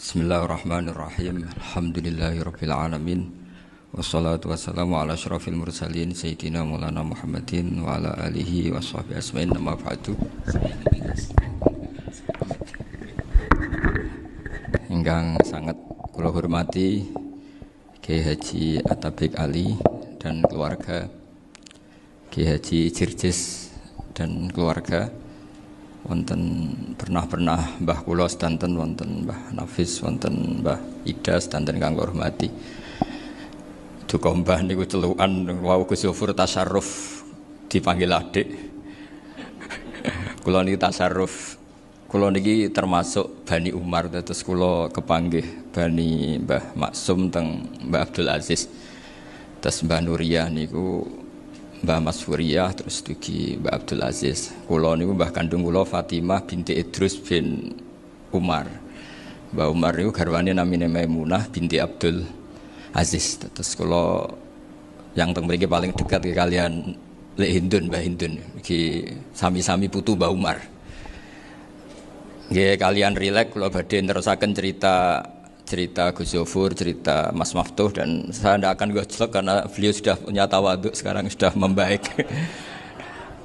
Bismillahirrahmanirrahim. Alhamdulillahirabbil alamin. Wassalatu wassalamu ala asyrafil mursalin sayyidina Maulana Muhammadin wa ala alihi washabbihi asma'in amma ba'du. Ingkang sangat kula hormati Kiai Haji Atabik Ali dan keluarga, Kiai Haji Jirjis dan keluarga, wonten pernah Mbah kula sedanten, wonten Mbah Nafis, wonten Mbah Ida sedanten kang hormati. Duka Mbah niku celukan wau Gus Yofur tasarruf dipanggil adik. Kula niki tasarruf. Kula niki termasuk Bani Umar, terus kula kepanggih Bani Mbah Maksum teng Mbah Abdul Aziz. Terus Mbah Nuriyah niku Mbah Mas Furiyah, terus dugi Mbah Abdul Aziz. Kula niku mbah kandung kula Fatimah binti Idrus bin Umar. Mbah Umar niku garwane namine Maimunah binti Abdul Aziz. Terus kula yang teng mriki paling dekat kalian Lek Hindun, Mbah Hindun. Iki sami-sami putu Mbah Umar. Nggih kalian rileks kula badhe nerusaken cerita Gus Yofur, cerita Mas Maftuh, dan saya tidak akan gojlok karena beliau sudah punya tawaduk, sekarang sudah membaik.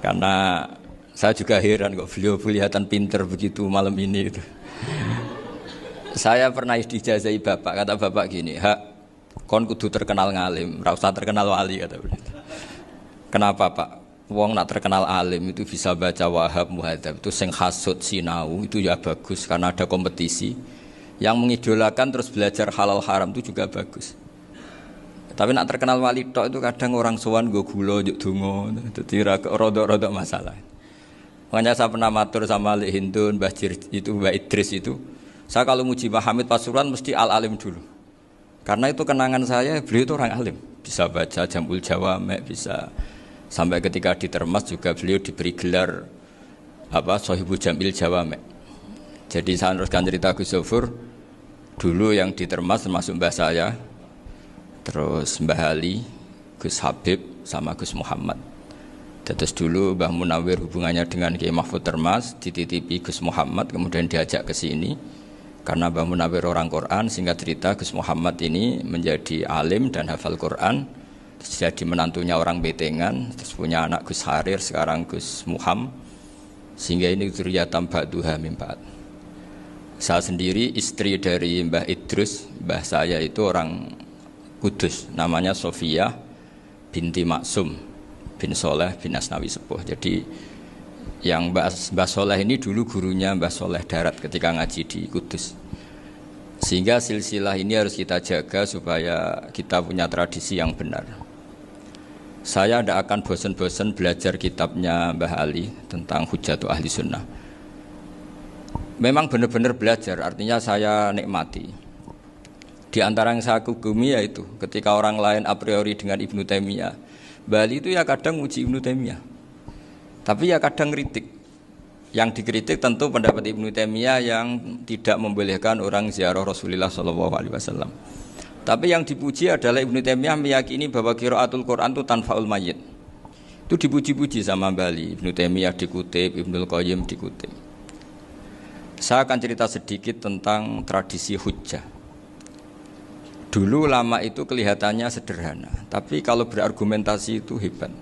Karena saya juga heran kok beliau kelihatan pinter begitu malam ini gitu. Saya pernah dijazahi bapak, kata bapak gini, "Hak, kon kudu terkenal ngalim, ora usah terkenal wali," kata beliau. Kenapa Pak? Wong nak terkenal alim itu bisa baca Wahab, Muhadzab, itu sing hasud sinau itu ya bagus karena ada kompetisi. Yang mengidolakan terus belajar halal haram itu juga bagus. Tapi nak terkenal wali tok itu kadang orang sowan nggo gula njuk donga, dadi rodok-rodok masalah. Makanya saya pernah matur sama Lek Hindun, Mbah itu Mbah Idris itu, saya kalau muji Mbah Hamid Pasuruan mesti al-alim dulu. Karena itu kenangan saya, beliau itu orang alim, bisa baca Jamul Jawamek, bisa sampai ketika di Termas juga beliau diberi gelar Shahibul Jamil Jawamek. Jadi saya teruskan cerita Gus Yofur. Dulu yang di Termas termasuk mbah saya, terus Mbah Ali, Gus Habib, sama Gus Muhammad. Terus dulu Mbah Munawir hubungannya dengan Kiai Mahfud Termas, dititipi Gus Muhammad, kemudian diajak ke sini. Karena Mbah Munawir orang Quran, singkat cerita Gus Muhammad ini menjadi alim dan hafal Quran. Terus jadi menantunya orang Betengan, terus punya anak Gus Harir, sekarang Gus Muham. Sehingga ini dzurriyyatan ba'duha min ba'd. Saya sendiri istri dari Mbah Idrus, mbah saya itu orang Kudus, namanya Sofia binti Maksum bin Soleh bin Asnawi Sepuh. Jadi yang Mbah Soleh ini dulu gurunya Mbah Soleh Darat ketika ngaji di Kudus. Sehingga silsilah ini harus kita jaga supaya kita punya tradisi yang benar. Saya tidak akan bosan-bosan belajar kitabnya Mbah Ali tentang Hujjatu Ahli Sunnah. Memang benar-benar belajar, artinya saya nikmati. Di antara yang saya kagumi yaitu ketika orang lain a priori dengan Ibnu Taimiyah, Bali itu ya kadang muji Ibnu Taimiyah, tapi ya kadang kritik. Yang dikritik tentu pendapat Ibnu Taimiyah yang tidak membolehkan orang ziarah Rasulullah SAW. Tapi yang dipuji adalah Ibnu Taimiyah meyakini bahwa qiraatul Quran itu tanfaul mayyit. Itu dipuji-puji sama Bali. Ibnu Taimiyah dikutip, Ibnul Qayyim dikutip. Saya akan cerita sedikit tentang tradisi hujjah. Dulu lama itu kelihatannya sederhana, tapi kalau berargumentasi itu hebat.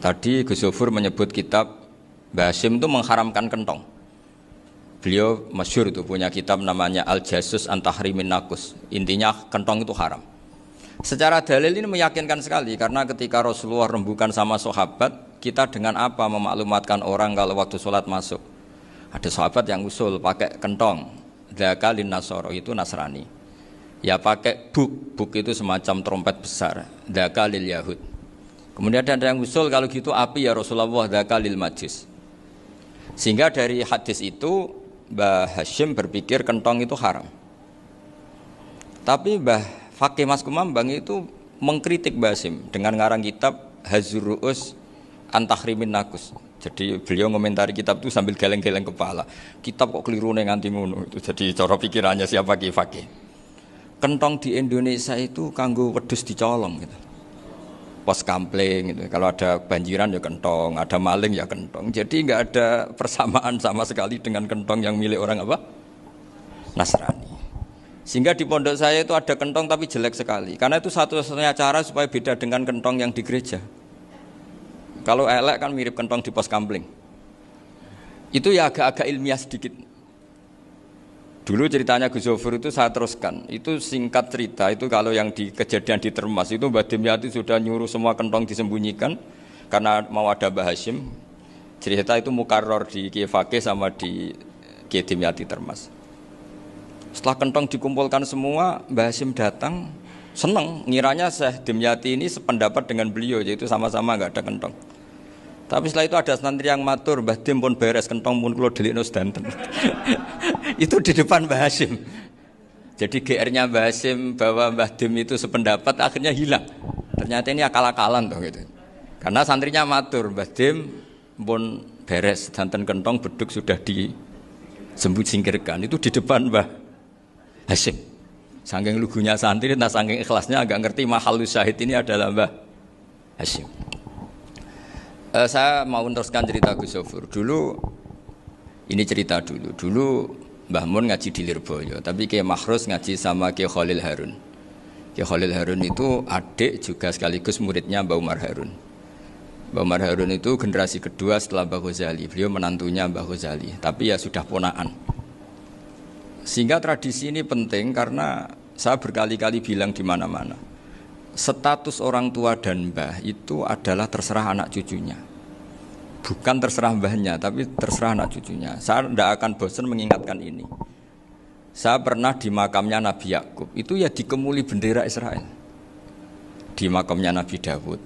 Tadi Gus Yofur menyebut kitab Mbah Hasyim itu mengharamkan kentong. Beliau masyhur itu punya kitab namanya Al-Jasus an Tahrimin Nakus. Intinya kentong itu haram. Secara dalil ini meyakinkan sekali, karena ketika Rasulullah rembukan sama sahabat, kita dengan apa memaklumatkan orang kalau waktu sholat masuk? Ada sahabat yang usul pakai kentong, dzakalin nasoro itu Nasrani. Ya pakai buk itu semacam trompet besar, dzakalil Yahud. Kemudian ada yang usul kalau gitu api ya Rasulullah, dzakalil Majus. Sehingga dari hadis itu Mbah Hasyim berpikir kentong itu haram. Tapi Mbah Fakih Mas Kumambang itu mengkritik Mbah Hasyim dengan ngarang kitab Hazur Ru'us an Tahrimin Nakus. Jadi beliau komentari kitab itu sambil geleng-geleng kepala. Kitab kok keliru nganti ngono itu. Jadi cara pikirannya siapa Ki Fakih. Kentong di Indonesia itu kanggo wedhus dicolong gitu. Pos kampling gitu. Kalau ada banjiran ya kentong, ada maling ya kentong. Jadi enggak ada persamaan sama sekali dengan kentong yang milik orang apa? Nasrani. Sehingga di pondok saya itu ada kentong tapi jelek sekali. Karena itu satu-satunya cara supaya beda dengan kentong yang di gereja. Kalau elek kan mirip kentong di pos kamling. Itu ya agak-agak ilmiah sedikit. Dulu ceritanya Gus Zofur itu saya teruskan. Itu singkat cerita, itu kalau yang di kejadian di Termas itu Mbah Dimyati sudah nyuruh semua kentong disembunyikan karena mau ada Mbah Hashim. Cerita itu mukarrar di Kiai Fakih sama di Kiai Dimyati Termas. Setelah kentong dikumpulkan semua, Mbah Hashim datang, senang, ngiranya Syekh Dimyati ini sependapat dengan beliau, yaitu sama-sama enggak ada kentong. Tapi setelah itu ada santri yang matur, Mbah Dim pun beres kentong pun kula delikno sedanten. Itu di depan Mbah Hashim. Jadi GR-nya Mbah Hashim bahwa Mbah Dim itu sependapat akhirnya hilang. Ternyata ini akal-akalan toh gitu. Karena santrinya matur, Mbah Dim pun beres sedanten kentong beduk sudah disingkirkan. Itu di depan Mbah Hashim. Saking lugunya santri, nah saking ikhlasnya agak ngerti mahalus syahid ini adalah Mbah Hashim. Saya mau meneruskan cerita Gus Zofur. Dulu, ini cerita dulu. Dulu Mbah Mun ngaji di Lirboyo, tapi Kiai Makhrus ngaji sama Kiai Khalil Harun. Kiai Khalil Harun itu adik juga sekaligus muridnya Mbah Umar Harun. Mbah Umar Harun itu generasi kedua setelah Mbah Ghazali. Beliau menantunya Mbah Ghazali, tapi ya sudah ponaan. Sehingga tradisi ini penting karena saya berkali-kali bilang di mana-mana. Status orang tua dan mbah itu adalah terserah anak cucunya. Bukan terserah mbahnya, tapi terserah anak cucunya. Saya tidak akan bosan mengingatkan ini. Saya pernah di makamnya Nabi Yakub, itu ya dikemuli bendera Israel. Di makamnya Nabi Dawud.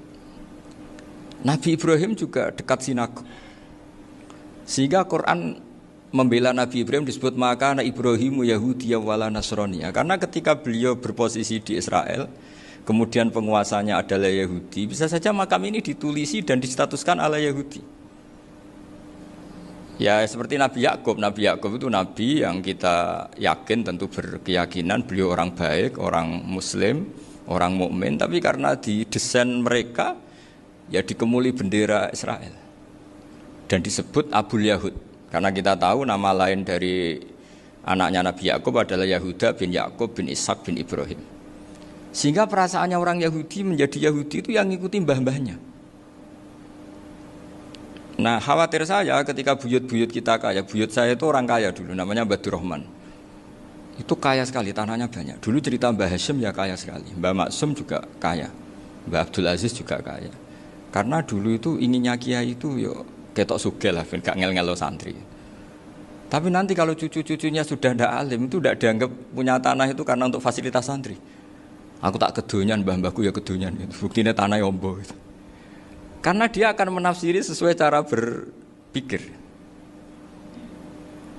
Nabi Ibrahim juga dekat sinagog. Sehingga Quran membela Nabi Ibrahim disebut maka anak Ibrahimu Yahudi wala Nasrani. Karena ketika beliau berposisi di Israel, kemudian penguasanya adalah Yahudi, bisa saja makam ini ditulisi dan distatuskan ala Yahudi. Ya seperti Nabi Yakub. Nabi Yakub itu nabi yang kita yakin tentu berkeyakinan beliau orang baik, orang muslim, orang mukmin, tapi karena di desain mereka ya dikemuli bendera Israel dan disebut Abul Yahud. Karena kita tahu nama lain dari anaknya Nabi Yakub adalah Yahuda bin Yakub bin Ishak bin Ibrahim. Sehingga perasaannya orang Yahudi menjadi Yahudi itu yang ngikuti mbah-mbahnya. Nah khawatir saya ketika buyut-buyut kita kaya. Buyut saya itu orang kaya dulu, namanya Badur Rahman. Itu kaya sekali, tanahnya banyak. Dulu cerita Mbah Hashim ya kaya sekali. Mbah Maksum juga kaya. Mbah Abdul Aziz juga kaya. Karena dulu itu inginnya kiai itu yo ketok sugih lah, gak ngel-ngelo santri. Tapi nanti kalau cucu-cucunya sudah ndak alim, itu ndak dianggap punya tanah itu karena untuk fasilitas santri. Aku tak kedonyan, mbah-mbahku ya kedonyan. Buktinya tanah yombo. Karena dia akan menafsiri sesuai cara berpikir.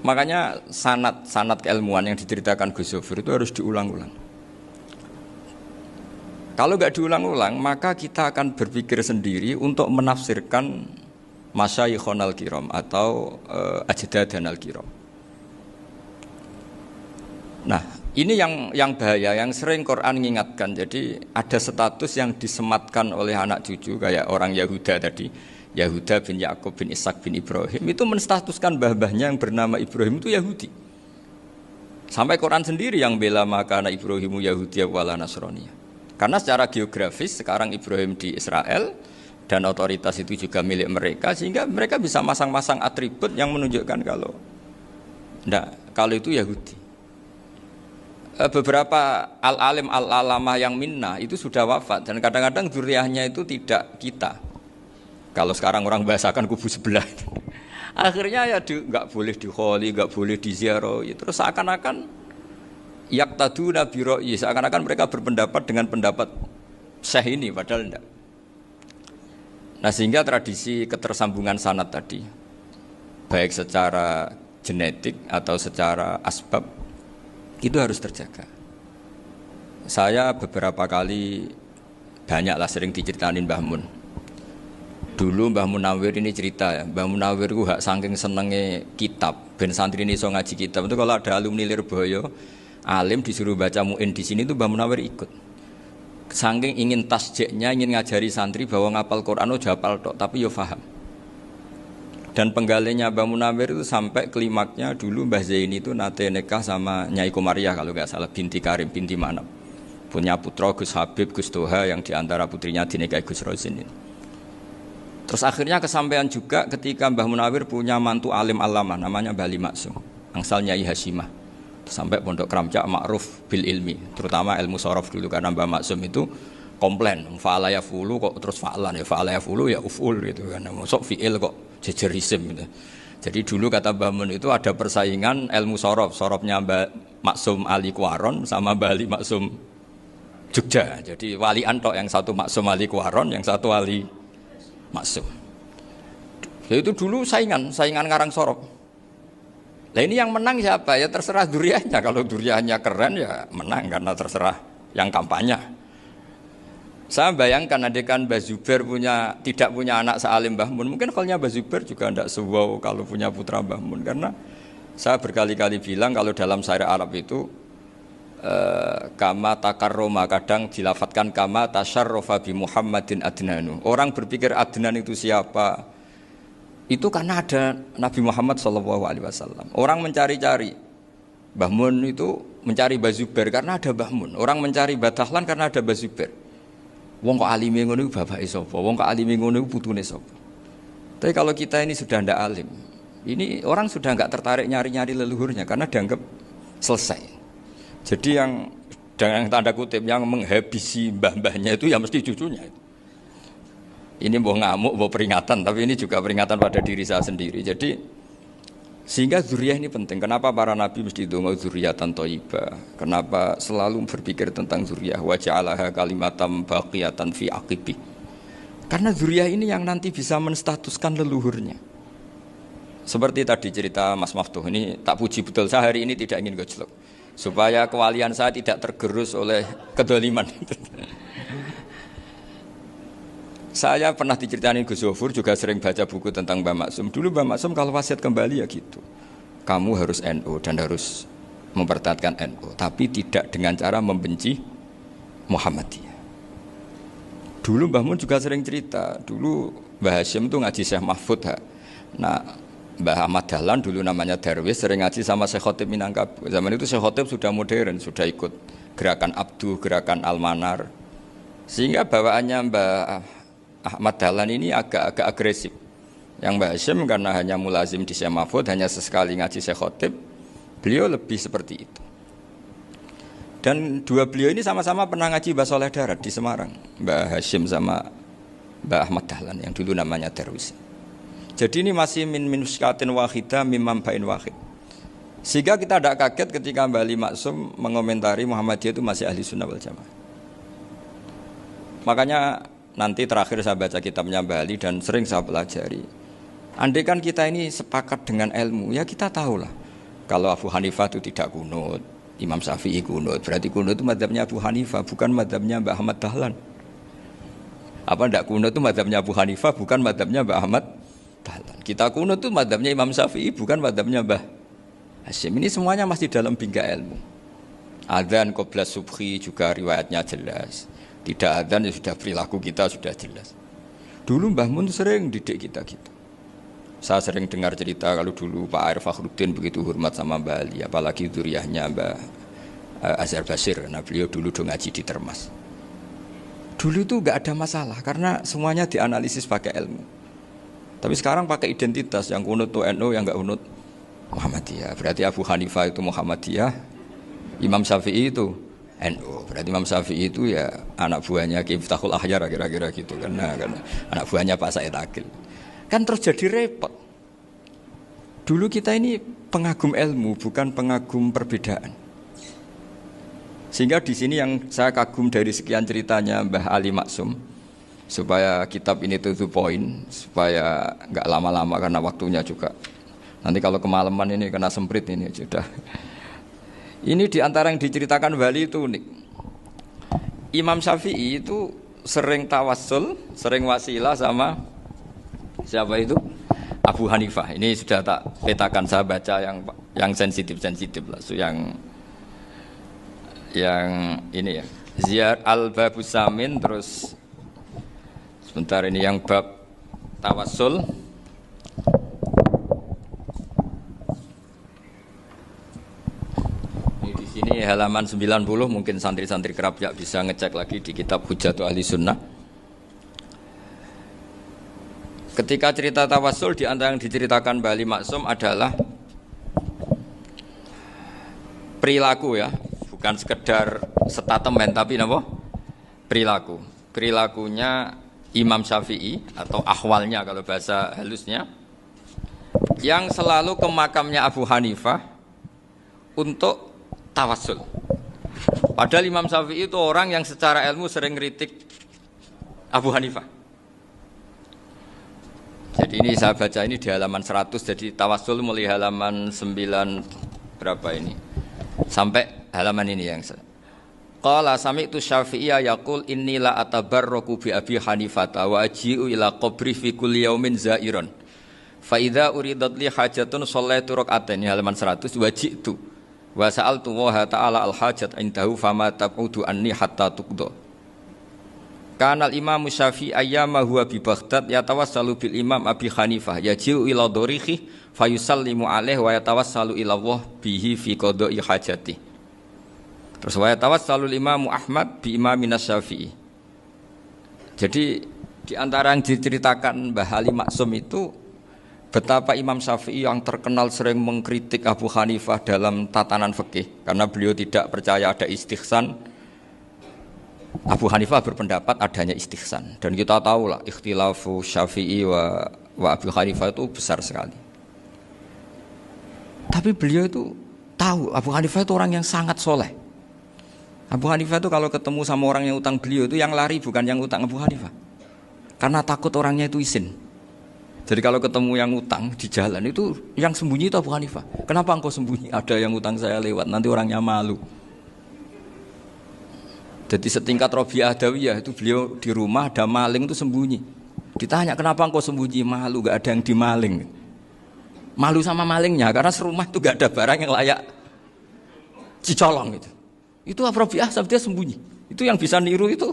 Makanya sanad keilmuan yang diceritakan Gus Zofur itu harus diulang-ulang. Kalau nggak diulang-ulang, maka kita akan berpikir sendiri untuk menafsirkan Masyayikhon al-Kiram atau Ajdadan al-Kiram. Nah, ini yang bahaya, yang sering Quran mengingatkan. Jadi ada status yang disematkan oleh anak cucu kayak orang Yahuda tadi, Yahuda bin Yakub bin Ishak bin Ibrahim, itu menstatuskan mbah-mbahnya yang bernama Ibrahim itu Yahudi. Sampai Quran sendiri yang bela maka anak Ibrahimu Yahudi wala Nasrani. Karena secara geografis sekarang Ibrahim di Israel dan otoritas itu juga milik mereka, sehingga mereka bisa masang-masang atribut yang menunjukkan kalau itu Yahudi. Beberapa al-alim al-alamah yang minnah itu sudah wafat dan kadang-kadang dzurriahnya itu tidak kita. Kalau sekarang orang bahasakan kubu sebelah. Akhirnya ya nggak boleh dikholi, nggak boleh diziarah. Terus seakan-akan yaqtaduna bi ra'yi, seakan-akan mereka berpendapat dengan pendapat syekh ini, padahal enggak. Nah sehingga tradisi ketersambungan sanad tadi, baik secara genetik atau secara asbab, itu harus terjaga. Saya beberapa kali banyaklah sering diceritain Mbah Mun. Dulu Mbah Munawir ini cerita ya, Mbah Munawir itu saking senenge kitab, ben santri ini iso ngaji kitab. Itu kalau ada alumni Lirboyo, alim disuruh baca muin di sini itu Mbah Munawir ikut. Saking ingin tasjiknya, ingin ngajari santri bahwa ngapal Quran itu hafal tok, tapi yo paham. Dan penggalinya Mbah Munawir itu sampai klimaknya dulu Mbah Zaini itu nate nikah sama Nyai Komariah kalau nggak salah, binti Karim, binti Manap. Punya putra Gus Habib, Gus Toha yang diantara putrinya dinikahi Gus Rozin ini. Terus akhirnya kesampaian juga ketika Mbah Munawir punya mantu alim alama namanya Mbah Ali Maksum, angsal Nyai Hasyimah. Sampai pondok Kramcak makruf bil ilmi, terutama ilmu sorof dulu karena Mbah Maksum itu komplain, fa'ala ya fulu kok terus fa'lan ya fa'ala ya fulu ya uf'ul gitu kan. Masuk fi'il kok jejer isim gitu. Jadi dulu kata Mbah Mun itu ada persaingan ilmu sorof, sorofnya Mbah Maksum Ali Kuaron sama Mbah Ali Maksum Jogja. Jadi wali antok yang satu Maksum Ali Kuaron, yang satu Ali Maksum. Ya itu dulu saingan ngarang sorof. Nah ini yang menang siapa? Ya terserah duriannya. Kalau duriannya keren ya menang karena terserah yang kampanye. Saya bayangkan adekan Mbah Zubair tidak punya anak sealim Mbah Mun, mungkin kalnya Mbah Zubair juga tidak sewow kalau punya putra Mbah Mun, karena saya berkali-kali bilang kalau dalam syair Arab itu kama takarroma, kadang dilafatkan kama tasyarrofa bi Muhammadin adnanu. Orang berpikir Adnan itu siapa? Itu karena ada Nabi Muhammad SAW. Orang mencari-cari Mbah Mun itu mencari Mbah Zubair karena ada Mbah Mun. Orang mencari Mbah Dahlan karena ada Mbah Zubair. Wong kok alime ngono iku bapake sapa? Wong kok alime ngono iku putune sapa? Tapi kalau kita ini sudah ndak alim, ini orang sudah enggak tertarik nyari-nyari leluhurnya karena dianggap selesai. Jadi yang dengan tanda kutip yang menghabisi mbah-mbahnya itu ya mesti cucunya itu. Ini mau ngamuk, mau peringatan, tapi ini juga peringatan pada diri saya sendiri. Jadi sehingga zuriyah ini penting. Kenapa para nabi mesti donga zuriyatan thayyibah? Kenapa selalu berpikir tentang zuriyah? Wa ja'alaha kalimatam baqiyatan fi aqibi. Karena zuriyah ini yang nanti bisa menstatuskan leluhurnya. Seperti tadi cerita Mas Maftuh, ini tak puji betul, saya hari ini tidak ingin gojlok supaya kewalian saya tidak tergerus oleh kedoliman. Saya pernah diceritain Gus Zofur, juga sering baca buku tentang Mbah Maksum. Dulu Mbah Maksum kalau wasiat kembali ya gitu, kamu harus NU dan harus mempertahankan NU, tapi tidak dengan cara membenci Muhammadiyah. Dulu Mbah Mun juga sering cerita, dulu Mbah Hashim itu ngaji Syekh Mahfud. Nah, Mbah Ahmad Dahlan dulu namanya Darwis, sering ngaji sama Syekh Khotib Minangkabau. Zaman itu Syekh Khotib sudah modern, sudah ikut gerakan Abdu, gerakan Almanar. Sehingga bawaannya Mbah Ahmad Dahlan ini agak agresif. Yang Mbah Hashim karena hanya mulazim di Syekh Mahfud, hanya sesekali ngaji Syekh Khotib, beliau lebih seperti itu. Dan dua beliau ini sama-sama pernah ngaji Mbah Soleh Darat di Semarang, Mbah Hashim sama Mbah Ahmad Dahlan yang dulu namanya Darwis. Jadi ini masih min muskatin wahidah mimam bain wahid. Sehingga kita tidak kaget ketika Mbah Ali Maksum mengomentari Muhammadiyah itu masih ahli sunnah wal jamaah. Makanya nanti terakhir saya baca kitabnya Mbah Ali dan sering saya pelajari. Andai kan kita ini sepakat dengan ilmu, ya kita tahulah. Kalau Abu Hanifah itu tidak kunut, Imam Syafi'i kunut, berarti kunut itu mazhabnya Abu Hanifah, bukan mazhabnya Mbah Ahmad Dahlan. Apa tidak kunut itu mazhabnya Abu Hanifah, bukan mazhabnya Mbah Ahmad Dahlan. Kita kunut itu mazhabnya Imam Syafi'i, bukan mazhabnya Mbah Hashim. Ini semuanya masih dalam bingkai ilmu. Adzan qabla subhi juga riwayatnya jelas. Tidak adzan ya sudah perilaku kita sudah jelas. Dulu Mbah Mun sering didik kita gitu. Saya sering dengar cerita kalau dulu Pak Arif Fakhruddin begitu hormat sama Mbah Ali, apalagi dzuriyahnya Mbah Azhar Basir. Nah beliau dulu ngaji di Termas. Dulu itu enggak ada masalah karena semuanya dianalisis pakai ilmu. Tapi sekarang pakai identitas, yang kunut itu NU, yang enggak kunut Muhammadiyah. Berarti Abu Hanifah itu Muhammadiyah, Imam Syafi'i itu NU. Berarti Imam Syafi'i itu ya anak buahnya Ki Miftahul Ahyar kira-kira gitu kan. Nah, kan anak buahnya Pak Said Akil. Kan terus jadi repot. Dulu kita ini pengagum ilmu, bukan pengagum perbedaan. Sehingga di sini yang saya kagum dari sekian ceritanya Mbah Ali Maksum, supaya kitab ini to the point, supaya nggak lama-lama karena waktunya juga. Nanti kalau kemalaman ini kena semprit ini sudah. Ini diantara yang diceritakan Bali itu unik. Imam Syafi'i itu sering tawassul, sering wasilah sama siapa itu? Abu Hanifah. Ini sudah tak petakan, saya baca yang sensitif lah, so yang ini ya. Ziyar al-Babus Samin, terus sebentar ini yang bab tawassul. Ini halaman 90, mungkin santri-santri Krapyak bisa ngecek lagi di kitab Hujjatu Ahli Sunnah. Ketika cerita tawassul, di antara yang diceritakan Mbah Ali Maksum adalah perilaku ya, bukan sekedar statement tapi apa? Perilaku. Perilakunya Imam Syafi'i atau ahwalnya kalau bahasa halusnya, yang selalu ke makamnya Abu Hanifah untuk tawassul. Padahal Imam Syafi'i itu orang yang secara ilmu sering kritik Abu Hanifah. Jadi ini saya baca ini di halaman 100, jadi tawassul mulai halaman 9 berapa ini sampai halaman ini yang qala sami'tu Syafi'iyya yaqul inni la atabarraku bi Abi Hanifah wa aji'u ila qabri fi kulli yaumin za'iran fa idza uridat li hajatun shallaitu rak'atain, halaman 100, waji'tu wa sa'altu wa ta'ala al hajat indahu fama tab'udu anni hatta tuqda. Kanal Imam Syafi'i ayyama huwa bi Baghdad yatawassalu bil Imam Abi Hanifah yaji'u ila dorihi fayusallimu alaihi wa yatawassalu ila Allah bihi fi qada'i hajati. Terus wa yatawassalu Imam Ahmad bi Imamina Syafi'i. Jadi di antara yang diceritakan Mbah Ali Maksum itu betapa Imam Syafi'i yang terkenal sering mengkritik Abu Hanifah dalam tatanan fikih karena beliau tidak percaya ada istihsan. Abu Hanifah berpendapat adanya istihsan, dan kita tahu lah ikhtilafu Syafi'i wa Abu Hanifah itu besar sekali. Tapi beliau itu tahu Abu Hanifah itu orang yang sangat soleh. Abu Hanifah itu kalau ketemu sama orang yang utang beliau itu yang lari bukan yang utang Abu Hanifah, karena takut orangnya itu izin. Jadi kalau ketemu yang utang di jalan itu yang sembunyi itu Abu Hanifah. Kenapa engkau sembunyi? Ada yang utang saya lewat, nanti orangnya malu. Jadi setingkat Robi'ah Adawiyah itu beliau di rumah ada maling itu sembunyi. Ditanya kenapa engkau sembunyi? Malu, gak ada yang dimaling. Malu sama malingnya karena serumah itu gak ada barang yang layak dicolong itu. Itu Robi'ah dia sembunyi. Itu yang bisa niru itu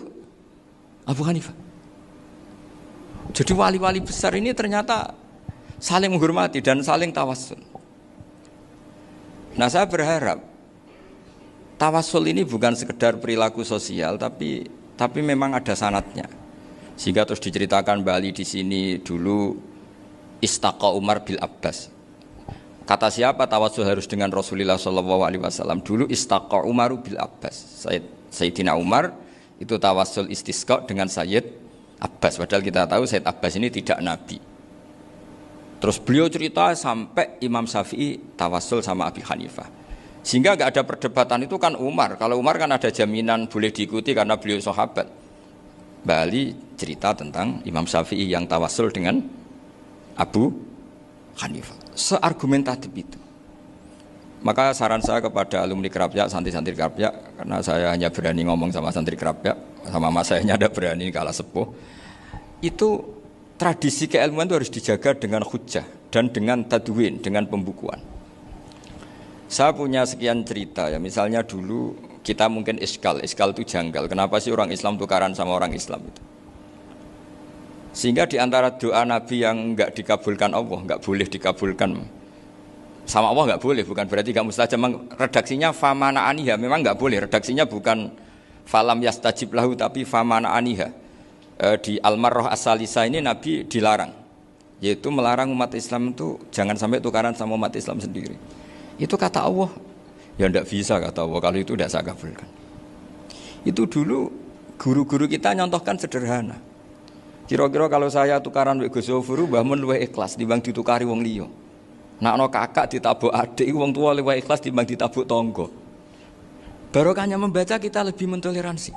Abu Hanifah. Jadi wali-wali besar ini ternyata saling menghormati dan saling tawassul. Nah saya berharap tawassul ini bukan sekedar perilaku sosial, tapi memang ada sanadnya. Sehingga terus diceritakan Bali di sini dulu istaqa Umar bil Abbas. Kata siapa tawassul harus dengan Rasulullah SAW? Dulu istaqa Umar bil Abbas. Sayyidina Umar itu tawassul istisqa dengan Sayyid Abbas. Padahal kita tahu Sayyid Abbas ini tidak nabi. Terus beliau cerita sampai Imam Syafi'i tawassul sama Abi Hanifah. Sehingga gak ada perdebatan itu kan Umar. Kalau Umar kan ada jaminan boleh diikuti karena beliau sahabat. Bali cerita tentang Imam Syafi'i yang tawassul dengan Abu Hanifah. Seargumentatif itu. Maka saran saya kepada alumni Krapyak, santri-santri Krapyak, karena saya hanya berani ngomong sama santri Krapyak, sama mas saya ada berani kalah sepuh. Itu tradisi keilmuan itu harus dijaga dengan hujjah dan dengan tadwin, dengan pembukuan. Saya punya sekian cerita ya, misalnya dulu kita mungkin iskal itu janggal. Kenapa sih orang Islam tukaran sama orang Islam itu? Sehingga di antara doa Nabi yang enggak dikabulkan Allah, enggak boleh dikabulkan sama Allah, enggak boleh, bukan berarti enggak mustajab. Redaksinya famana aniha, memang enggak boleh. Redaksinya bukan falam yastajib lahu tapi famana aniha. Di Al-Marrah As-Salisa ini Nabi dilarang, yaitu melarang umat Islam itu jangan sampai tukaran sama umat Islam sendiri. Itu kata Allah, ya tidak bisa kata Allah, kalau itu tidak saya kabulkan. Itu dulu guru-guru kita nyontohkan sederhana. Kira-kira kalau saya tukaran wek Gus Zofuru, Mbah Mun luwih ikhlas dibanding ditukari wong liya. Nakno kakak ditabuk adik, wong tua luwih ikhlas dibanding ditabuk tangga. Barokahnya membaca kita lebih mentoleransi.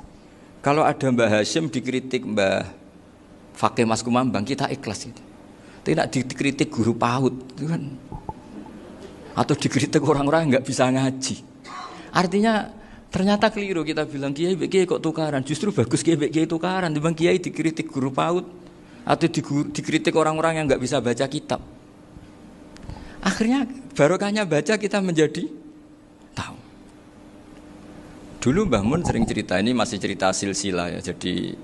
Kalau ada Mbah Hashim dikritik Mbah Fakih Mas Kumambang, kita ikhlas itu. Tidak dikritik guru PAUD, itu kan. Atau dikritik orang-orang yang nggak bisa ngaji. Artinya ternyata keliru kita bilang kiai kok tukaran. Justru bagus kiai tukaran. Dibanding kiai dikritik guru PAUD atau dikritik orang-orang yang nggak bisa baca kitab. Akhirnya barokahnya baca kita menjadi tahu. Dulu Mbah Mun sering cerita, ini masih cerita silsilah ya. Jadi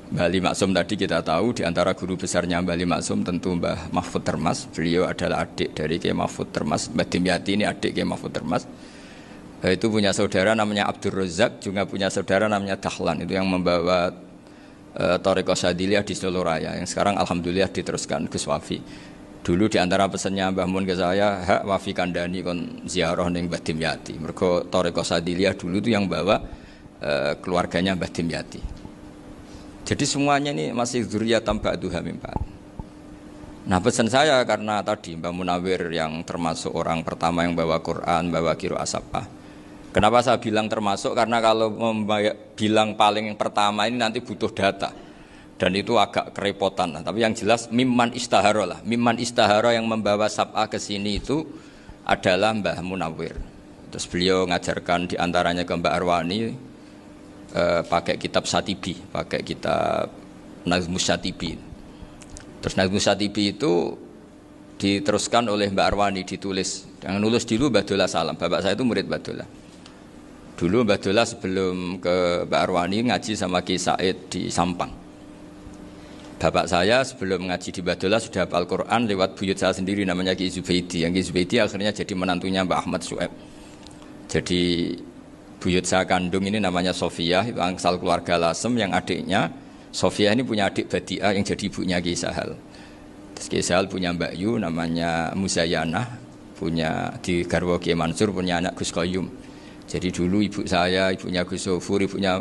Mbah Ali Maksum tadi kita tahu di antara guru besarnya Mbah Ali Maksum tentu Mbah Mahfud Termas. Beliau adalah adik dari Kiai Mahfud Termas. Mbah Dimyati ini adik Kiai Mahfud Termas. Itu punya saudara namanya Abdul Razak, juga punya saudara namanya Dahlan, itu yang membawa Thariqah Syadziliyah di Solo Raya, yang sekarang alhamdulillah diteruskan Gus Wafi. Dulu diantara pesannya Mbah Mun ke saya, hak Wafi kandani kon ziarah ning Mbah Dimyati. Mergo Thariqah Syadziliyah dulu itu yang bawa keluarganya Mbah Dimyati. Jadi semuanya ini masih dzurriyyatan ba'duha min ba'd. Nah pesan saya karena tadi Mbah Munawir yang termasuk orang pertama yang bawa Quran, bawa Qiraah Sab'ah. Kenapa saya bilang termasuk? Karena kalau bilang paling pertama ini nanti butuh data. Dan itu agak kerepotan. Tapi yang jelas mimman istahara lah. Mimman istahara yang membawa Sab'ah ke sini itu adalah Mbah Munawir. Terus beliau ngajarkan diantaranya ke Mbak Arwani pakai kitab Satibi, pakai kitab Nazmus Satibi. Terus Nazmus Satibi itu diteruskan oleh Mbak Arwani, ditulis. Yang nulis dulu Mbah Dola Salam. Bapak saya itu murid Mbah Dola. Dulu Mbah Dola sebelum ke Mbak Arwani ngaji sama Ki Said di Sampang. Bapak saya sebelum ngaji di Mbah Dola sudah hafal Quran lewat buyut saya sendiri namanya Ki Zubaidi. Yang Ki Zubaidi akhirnya jadi menantunya Mbak Ahmad Su'eb. Jadi buyut saya kandung ini namanya Sofia, itu angsal keluarga Lasem, yang adiknya Sofia ini punya adik Badi'ah yang jadi ibunya Ki Sahal. Terus Ki Sahal punya Mbak Yu namanya Muzayanah, punya di garwa Ki Mansur punya anak Gus Qayyum. Jadi dulu ibu saya, ibunya Gus Sofur, ibunya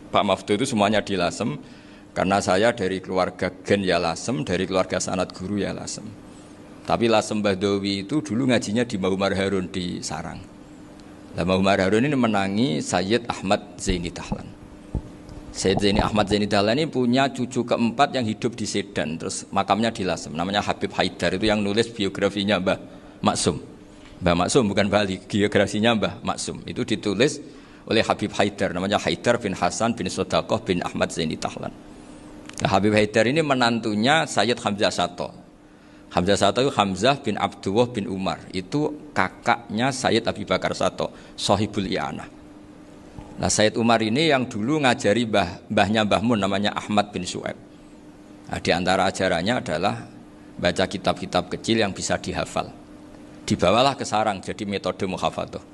Pak Maftu itu semuanya di Lasem. Karena saya dari keluarga Gen ya Lasem, dari keluarga sanad guru ya Lasem. Tapi Lasem Bahdawi itu dulu ngajinya di Mbah Umar Harun di Sarang. Mbah Umar Harun ini menangi Sayyid Ahmad Zaini Dahlan. Sayyid Zaini Ahmad Zaini Dahlan ini punya cucu keempat yang hidup di Sedan. Terus makamnya di Lasem, namanya Habib Haidar, itu yang nulis biografinya Mbah Maksum. Mbah Maksum bukan Bali, biografinya Mbah Maksum itu ditulis oleh Habib Haidar, namanya Haidar bin Hasan bin Sodaqoh bin Ahmad Zaini Dahlan. Nah, Habib Haidar ini menantunya Sayyid Hamzah Sato. Hamzah Sato itu Hamzah bin Abdullah bin Umar, itu kakaknya Sayyid Abi Bakar Sato, Sohibul I'anah. Nah Sayyid Umar ini yang dulu ngajari mbahnya Mbah Mun namanya Ahmad bin Su'eb. Nah, di antara ajarannya adalah baca kitab-kitab kecil yang bisa dihafal. Dibawalah ke sarang jadi metode muhafadzah.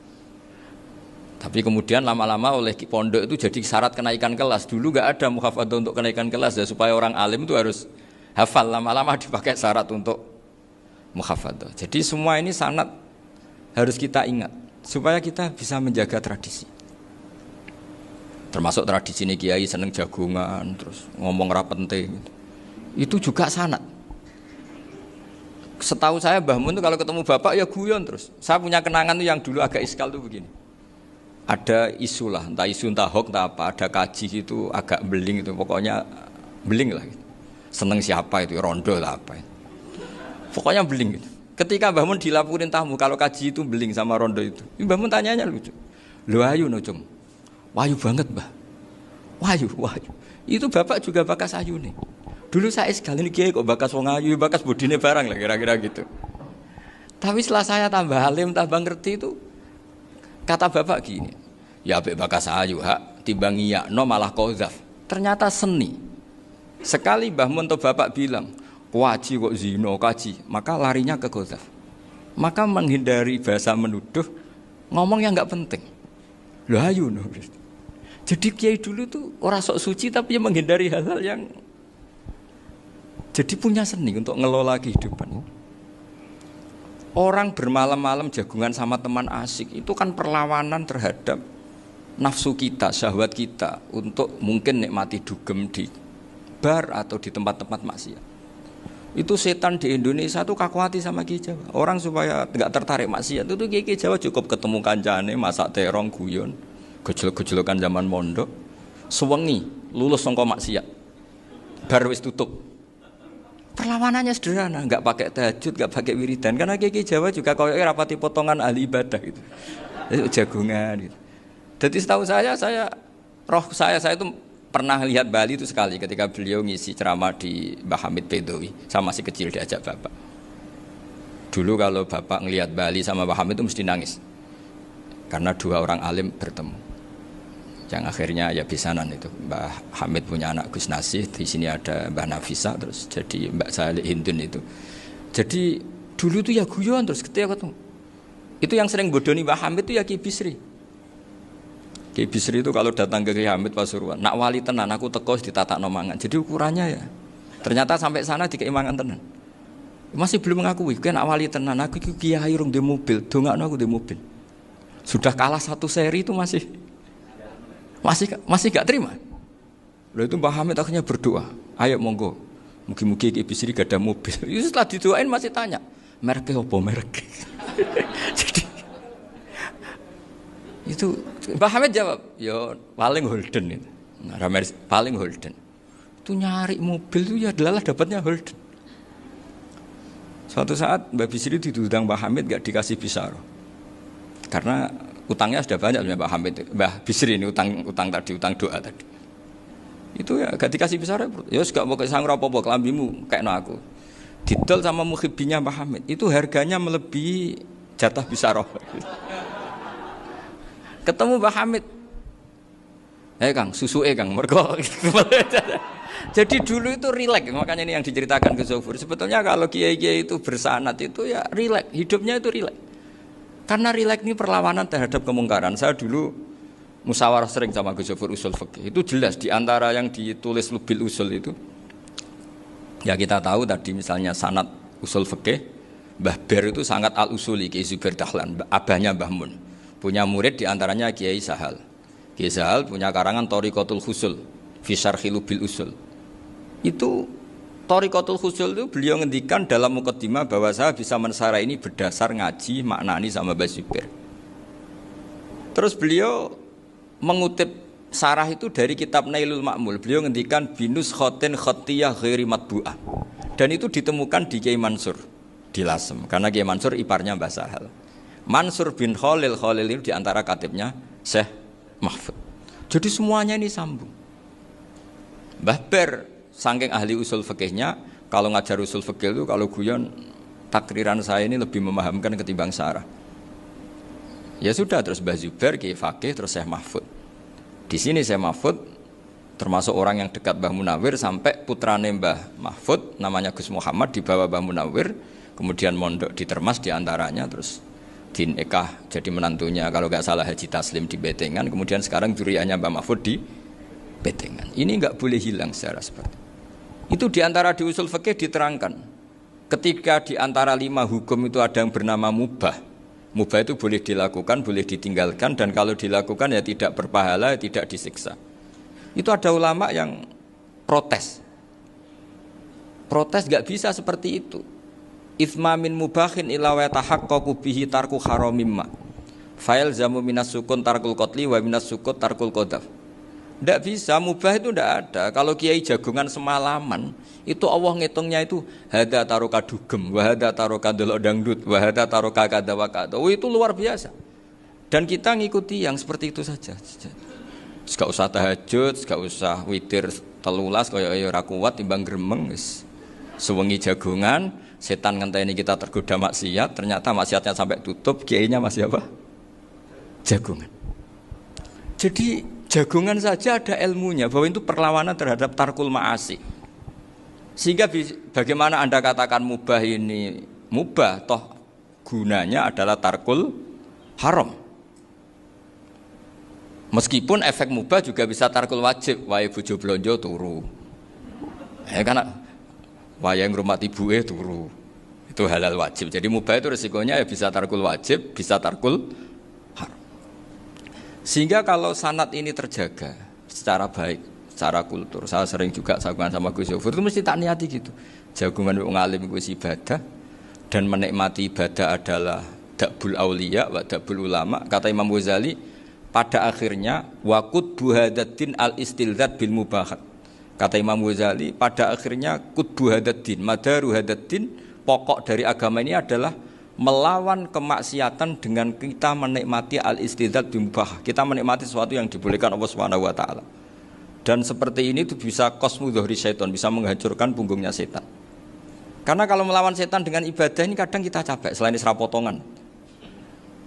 Tapi kemudian lama-lama oleh pondok itu jadi syarat kenaikan kelas. Dulu nggak ada muhafadzah untuk kenaikan kelas ya, supaya orang alim itu harus hafal. Lama-lama dipakai syarat untuk muhafadzah. Jadi semua ini sanad harus kita ingat supaya kita bisa menjaga tradisi. Termasuk tradisi ini kiai seneng jagungan, terus ngomong ra penting. Itu juga sanad. Setahu saya Mbah Mun itu kalau ketemu bapak ya guyon terus. Saya punya kenangan tuh yang dulu agak iskal tuh begini. Ada isu lah, entah isu entah hoax entah apa, ada kaji itu agak beling itu, pokoknya beling lah. Gitu. Seneng siapa itu, rondo lah apa. Pokoknya beling gitu. Ketika Mbah Mun dilaporin tamu kalau kaji itu beling sama rondo itu, Mbah Mun tanyanya lucu. Lho ayu no cung. Wayu banget Mbah. Wayu. Itu bapak juga bakas ayu nih. Dulu saya sekali ini kiai kok bakas wong ayu, bakas bodine barang lah kira-kira gitu. Tapi setelah saya tambah alim, tambah ngerti itu, kata bapak gini, ya abek bakas ayu hak, timbang iyakno malah qadzaf. Ternyata seni. Sekali Mbah Mun atau bapak bilang, kaji kok zino kaji, maka larinya ke qadzaf. Maka menghindari bahasa menuduh, ngomong yang nggak penting. Loh ayu no. Jadi kiai dulu tuh orang sok suci tapi menghindari hal-hal yang jadi punya seni untuk ngelola kehidupan. Orang bermalam-malam jagungan sama teman asik itu kan perlawanan terhadap nafsu kita, syahwat kita untuk mungkin nikmati dugem di bar atau di tempat-tempat maksiat. Itu setan di Indonesia tuh kakuati sama Ki Jawa. Orang supaya nggak tertarik maksiat itu Ki Jawa cukup ketemu kancane masak terong guyon, gejol-gejolokan zaman mondok, sewengi lulus sangka maksiat. Bar wis tutup. Perlawanannya sederhana, nggak pakai tahajud, nggak pakai wiridan, karena Ki Jawa juga kalau rapati potongan ahli ibadah gitu, itu jagungan gitu. Jadi setahu saya itu pernah lihat Bali itu sekali ketika beliau ngisi ceramah di Mbah Hamid Bedowi, saya masih kecil diajak bapak. Dulu kalau bapak ngelihat Bali sama Mbah Hamid itu mesti nangis, karena dua orang alim bertemu. Yang akhirnya ya bisanan itu Mbah Hamid punya anak Gus Nasih, di sini ada Mbah Nafisa, terus jadi Mbak Salih Hindun itu. Jadi dulu tuh ya guyon terus ketika ketemu Itu yang sering bodoni Mbah Hamid itu ya Ki Bisri. Ki Bisri itu kalau datang ke Ki Hamid Pasuruan, nak wali tenan aku teko ditatakno mangan. Jadi ukurannya ya. Ternyata sampai sana dikei mangan tenan. Masih belum mengakui, kan nak wali tenan aku iki kiai rung di mobil, dongakno aku di mobil. Sudah kalah satu seri itu masih gak terima. Lalu itu Mbah Hamid akhirnya berdoa, ayo monggo, mugi-mugi Ki Bisri gak ada mobil. Itu setelah didoain masih tanya, mereknya apa merek? Jadi itu Mbah Hamid jawab, yo paling Holden itu, paling Holden. Itu nyari mobil itu ya adalah dapatnya Holden. Suatu saat Mbah Bisri diundang Mbah Hamid gak dikasih bisaroh, karena utangnya sudah banyak Mbah Hamid, Mbah Bisri ini utang doa tadi. Itu ya gak dikasih bisaroh, ya gak mau kesang rapopo kelambimu kayak no aku. Didol sama muhibbinya Mbah Hamid, itu harganya melebihi jatah bisaroh. Ketemu Mbah Hamid, Kang, susu Kang, mergo. Jadi dulu itu rileks, makanya ini yang diceritakan ke Zofur. Sebetulnya kalau kiai-kiai itu bersanat itu ya rileks, hidupnya itu rileks. Karena rileks ini perlawanan terhadap kemungkaran. Saya dulu musyawarah sering sama Gus Zofur usul fikih. Itu jelas di antara yang ditulis Lubil Usul itu. Ya kita tahu tadi misalnya sanad usul fikih, Mbah Ber itu sangat al-usuli Kiai Zubair Dahlan, abahnya Mbah Mun. Punya murid di antaranya Kiai Sahal. Kiai Sahal punya karangan Thariqatul Husul fi Syarhi Lubil Usul. Itu Thariqatul Husul itu beliau ngendikan dalam mukaddimah bahwa saya bisa mensarah ini berdasar ngaji maknani sama Mbah Zubair. Terus beliau mengutip sarah itu dari kitab Nailul Ma'mul. Beliau ngendikan binus khotin khotiyah ghairi matbu'ah. Dan itu ditemukan di Kiai Mansur di Lasem, karena Kiai Mansur iparnya Mbah Sahal. Mansur bin Khalil itu diantara katibnya Syekh Mahfud. Jadi semuanya ini sambung. Mbah Ber saking ahli usul fikihnya, kalau ngajar usul fikih itu kalau guyon takriran saya ini lebih memahamkan ketimbang sarah. Ya sudah, terus Mbah Zubair Kiai Fakih, terus Syekh Mahfud. Di sini Syekh Mahfud termasuk orang yang dekat Mbah Munawir, sampai putrane Mbah Mahfud namanya Gus Muhammad dibawa Mbah Munawir, kemudian mondok di Termas diantaranya, terus dinikah jadi menantunya kalau nggak salah Haji Taslim di Betengan, kemudian sekarang juriannya Mbah Mahfud di Betengan. Ini nggak boleh hilang secara seperti itu. Diantara di usul fikih diterangkan, ketika diantara 5 hukum itu ada yang bernama mubah. Mubah itu boleh dilakukan, boleh ditinggalkan, dan kalau dilakukan ya tidak berpahala, tidak disiksa. Itu ada ulama yang protes nggak bisa seperti itu. Ithma min mubahin ila wa tahaqqaqu bihi tarku haramimma. Fa'il zamu minas sukun tarkul qatli wa minas sukut tarkul qadaf. Tidak bisa, mubah itu tidak ada. Kalau kiai jagungan semalaman, itu Allah ngitungnya itu hada taroka dugem, wahada taroka delok dangdut, wahada taroka kada wa kada. Oh, itu luar biasa. Dan kita ngikuti yang seperti itu saja. Gak usah tahajud, gak usah witir telulas kaya ora kuat timbang gremeng wis. Sewengi jagungan, setan ngenteni kita tergoda maksiat, ternyata maksiatnya sampai tutup, kiainya masih apa? Jagungan. Jadi jagungan saja ada ilmunya bahwa itu perlawanan terhadap tarkul ma'asi. Sehingga bagaimana Anda katakan mubah ini mubah, toh gunanya adalah tarkul haram. Meskipun efek mubah juga bisa tarkul wajib, wae bojo blonjo turu. Karena wae ngrumat ibuke turu. Itu halal wajib. Jadi mubah itu resikonya ya bisa tarkul wajib, bisa tarkul haram. Sehingga kalau sanad ini terjaga secara baik, secara kultur, saya sering juga saguan sama Gus Zofur itu mesti tak niati gitu. Jagungan wong alim iku ibadah, dan menikmati ibadah adalah dabul auliya wa dabul ulama. Kata Imam Ghazali, pada akhirnya waqud buhadatin al-istilzat bil mubahat. Kata Imam Ghazali, pada akhirnya qutbu hadatin, madaru hadatin, pokok dari agama ini adalah melawan kemaksiatan dengan kita menikmati al-istidzat bimubah. Kita menikmati sesuatu yang dibolehkan Allah Subhanahu wa taala. Dan seperti ini itu bisa qasmu dhuhri syaitan, bisa menghancurkan punggungnya setan. Karena kalau melawan setan dengan ibadah ini kadang kita capek selain isra potongan.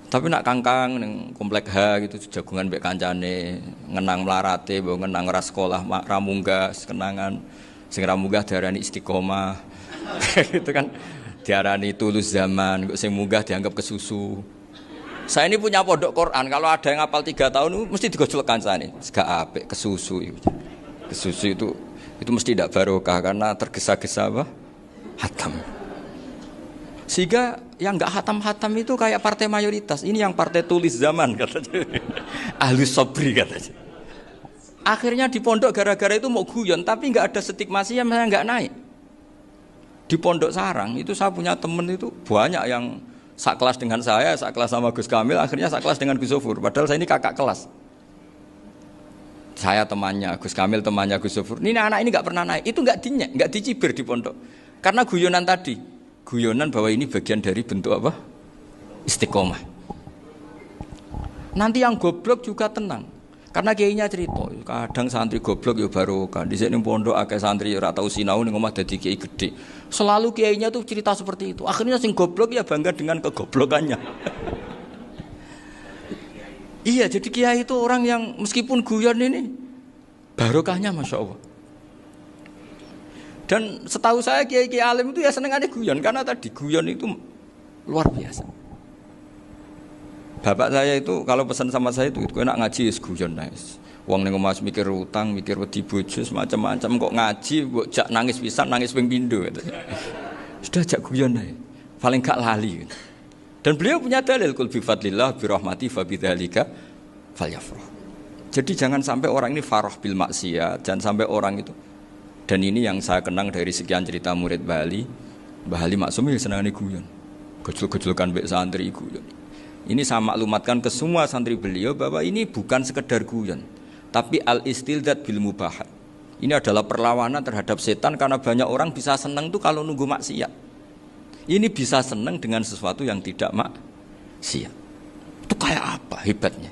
Tapi nak kangkang ning komplek H gitu jagungan mbek kancane, ngenang melarate, mbok ngenang ora sekolah, ra munggah kenangan. Sing ra munggah diarani istiqomah. Gitu kan. Diarani tulus zaman, kok sing munggah dianggap kesusu. Saya ini punya pondok Quran, kalau ada yang hafal 3 tahun mesti digojolkan saya ini. Gak apik kesusu itu. Kesusu itu mesti tidak barokah karena tergesa-gesa apa? Hatam. Sehingga yang enggak hatam-hatam itu kayak partai mayoritas. Ini yang partai tulis zaman katanya. Ahli sobri katanya. Akhirnya di pondok gara-gara itu mau guyon, tapi enggak ada stigmasi yang saya enggak naik. Di pondok sarang itu saya punya temen itu banyak yang sekelas dengan saya, sekelas sama Gus Kamil, akhirnya sekelas dengan Gus Sofur. Padahal saya ini kakak kelas. Saya temannya, Gus Kamil temannya Gus Sofur. Ini anak ini nggak pernah naik, itu nggak dinyek, nggak dicibir di pondok. Karena guyonan tadi, guyonan bahwa ini bagian dari bentuk apa? Istiqomah. Nanti yang goblok juga tenang. Karena kiainya cerita, kadang santri goblok ya barokah. Di sini pondok akeh santri ora tau sinau ning omah dadi kiai gede. Selalu kiainya tuh cerita seperti itu. Akhirnya sing goblok ya bangga dengan kegoblokannya. Iya, jadi kiai itu orang yang meskipun guyon ini barokahnya Masya Allah. Dan setahu saya kiai-kiai alim itu ya senengannya guyon karena tadi guyon itu luar biasa. Bapak saya itu kalau pesan sama saya itu enak ngaji wis guyon nice. Wong ning omah mikir utang, mikir wedi bojo macam-macam kok ngaji mbok jak nangis pisan, nangis ping pindho gitu. Sudah jak guyon ae. Paling gak lali. Gitu. Dan beliau punya dalil kul bi fadlillah bi rahmati fa bidzalika falyafrah. Jadi jangan sampai orang ini farah bil maksiat, jangan sampai orang itu. Dan ini yang saya kenang dari sekian cerita murid Bali, Mbah Ali Maksum ya senangane guyon. Gejol-gejolkan mbek santri guyon. Ini saya maklumatkan ke semua santri beliau bahwa ini bukan sekedar guyon, tapi al-istildzat bil mubahat. Ini adalah perlawanan terhadap setan karena banyak orang bisa senang tuh kalau nunggu maksiat. Ini bisa senang dengan sesuatu yang tidak maksiat. Itu kayak apa hebatnya?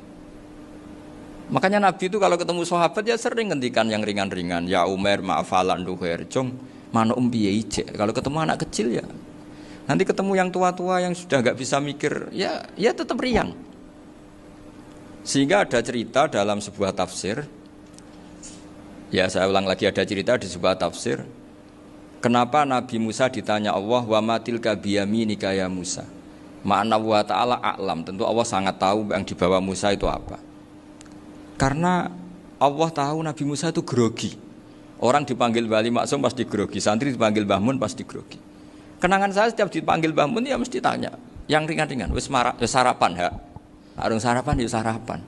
Makanya Nabi itu kalau ketemu sahabat ya sering ngendikan yang ringan-ringan. Ya Umar ma'afalan duher jong mana piye ije. Kalau ketemu anak kecil ya nanti ketemu yang tua-tua yang sudah nggak bisa mikir, ya tetap riang. Sehingga ada cerita dalam sebuah tafsir, ya saya ulang lagi ada cerita di sebuah tafsir, kenapa Nabi Musa ditanya Allah, wa matilka biyaminika ya Musa. Ma'ana wa ta'ala a'lam, tentu Allah sangat tahu yang dibawa Musa itu apa. Karena Allah tahu Nabi Musa itu grogi. Orang dipanggil Wali Maksum pasti grogi, santri dipanggil Mbah Mun pasti grogi. Kenangan saya setiap dipanggil Mbah Mun ya mesti tanya yang ringan-ringan, wis sarapan ya. Arung sarapan ya sarapan.